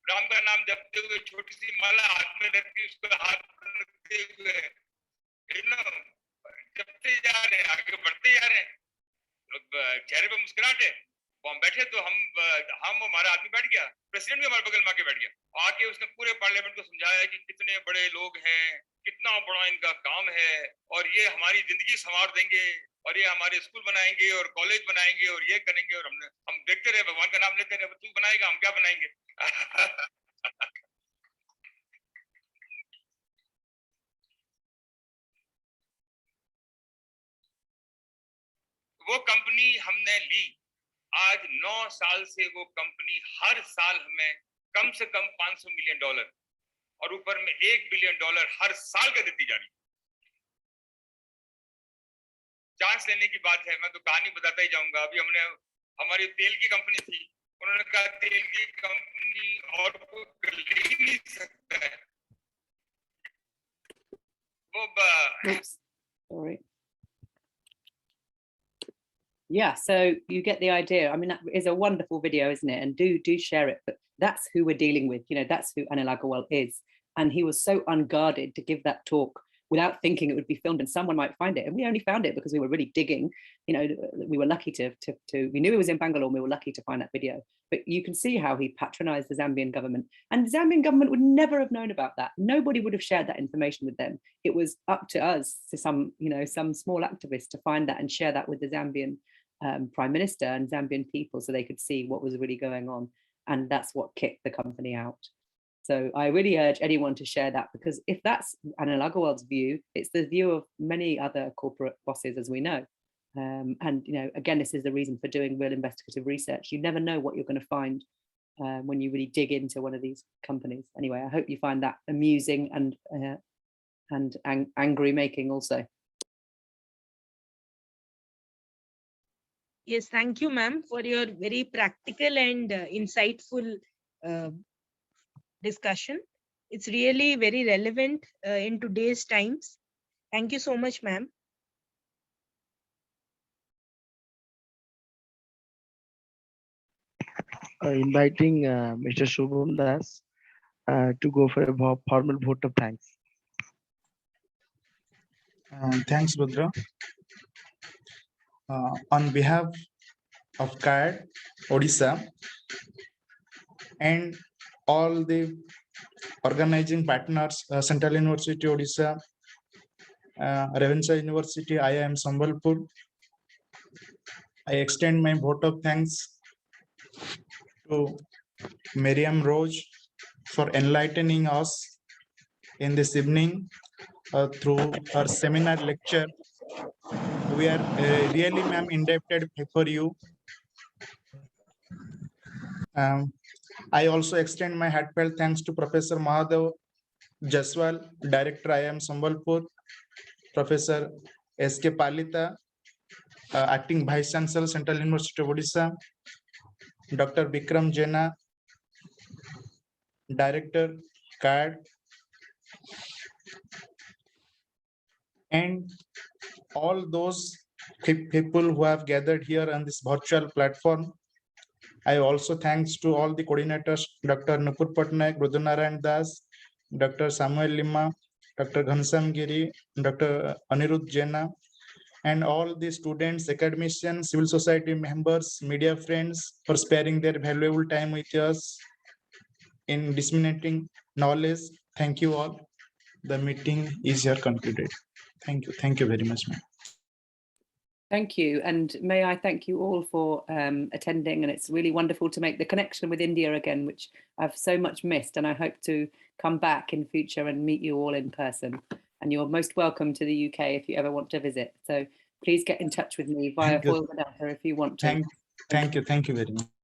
राम का नाम जपते हुए छोटी सी माला हाथ में रखती, उसको हाथ में रखते हुए जपते जा रहे हैं, आगे बढ़ते जा रहे हैं, चेहरे पे मुस्कुराहट है। हम बैठे तो हम हमारा आदमी बैठ गया, प्रेसिडेंट भी हमारे बगल में आके बैठ गया, आके उसने पूरे पार्लियामेंट को समझाया कि कितने बड़े लोग हैं, कितना बड़ा इनका काम है, और ये हमारी जिंदगी संवार देंगे, और ये हमारे स्कूल बनाएंगे और कॉलेज बनाएंगे और ये करेंगे। और हम देखते रहे, भगवान का नाम लेते रहे, तू बनाएगा, हम क्या बनाएंगे। वो कंपनी हमने ली, आज 9 साल से वो कंपनी हर साल हमें कम से कम $500 मिलियन और ऊपर में $1 बिलियन हर साल का देती जा रही है। चांस लेने की बात है, मैं तो कहानी बताता ही जाऊंगा। अभी हमने, हमारी तेल की कंपनी थी, उन्होंने कहा तेल की कंपनी और कोई कर ही नहीं सकता है। वो Sorry. Yeah, so you get the idea. I mean, that is a wonderful video, isn't it? And do share it. But that's who we're dealing with. You know, that's who Anil Agarwal is. And he was so unguarded to give that talk without thinking it would be filmed and someone might find it. And we only found it because we were really digging. You know, we were lucky to we knew he was in Bangalore and we were lucky to find that video. But you can see how he patronized the Zambian government. And the Zambian government would never have known about that. Nobody would have shared that information with them. It was up to us, to some small activists, to find that and share that with the Zambian Prime Minister and Zambian people so they could see what was really going on. And that's what kicked the company out. So I really urge anyone to share that, because if that's Anil Agarwal's view, it's the view of many other corporate bosses, as we know. And, you know, again, this is the reason for doing real investigative research. You never know what you're going to find when you really dig into one of these companies. Anyway, I hope you find that amusing and angry making also. Yes, thank you, ma'am, for your very practical and insightful discussion. It's really very relevant in today's times. Thank you so much, ma'am. Inviting Mr. Shubham Das to go for a formal vote of thanks. Thanks, Rudra. On behalf of CAD, Odisha, and all the organizing partners, Central University Odisha, Ravenshaw University, IIM Sambalpur, I extend my vote of thanks to Miriam Rhodes for enlightening us in this evening through her seminar lecture. We are really, ma'am, indebted for you. I also extend my heartfelt thanks to Professor Mahadev Jaswal, Director IIM Sambalpur, Professor S.K. Palita, Acting Vice Chancellor, Central University of Odisha, Dr. Bikram Jena, Director, CAD, and all those people who have gathered here on this virtual platform. I also thanks to all the coordinators, Dr. Nupur Patnaik, Rudunarayan Das, Dr. Samuel Lima, Dr. Ghansam Giri, Dr. Anirudh Jena, and all the students, academicians, civil society members, media friends for sparing their valuable time with us in disseminating knowledge. Thank you all. The meeting is here concluded. Thank you. Thank you very much, ma'am. Thank you. And may I thank you all for attending. And it's really wonderful to make the connection with India again, which I've so much missed. And I hope to come back in future and meet you all in person. And you're most welcome to the UK if you ever want to visit. So please get in touch with me via Foil the Data if you want to. Thank you very much.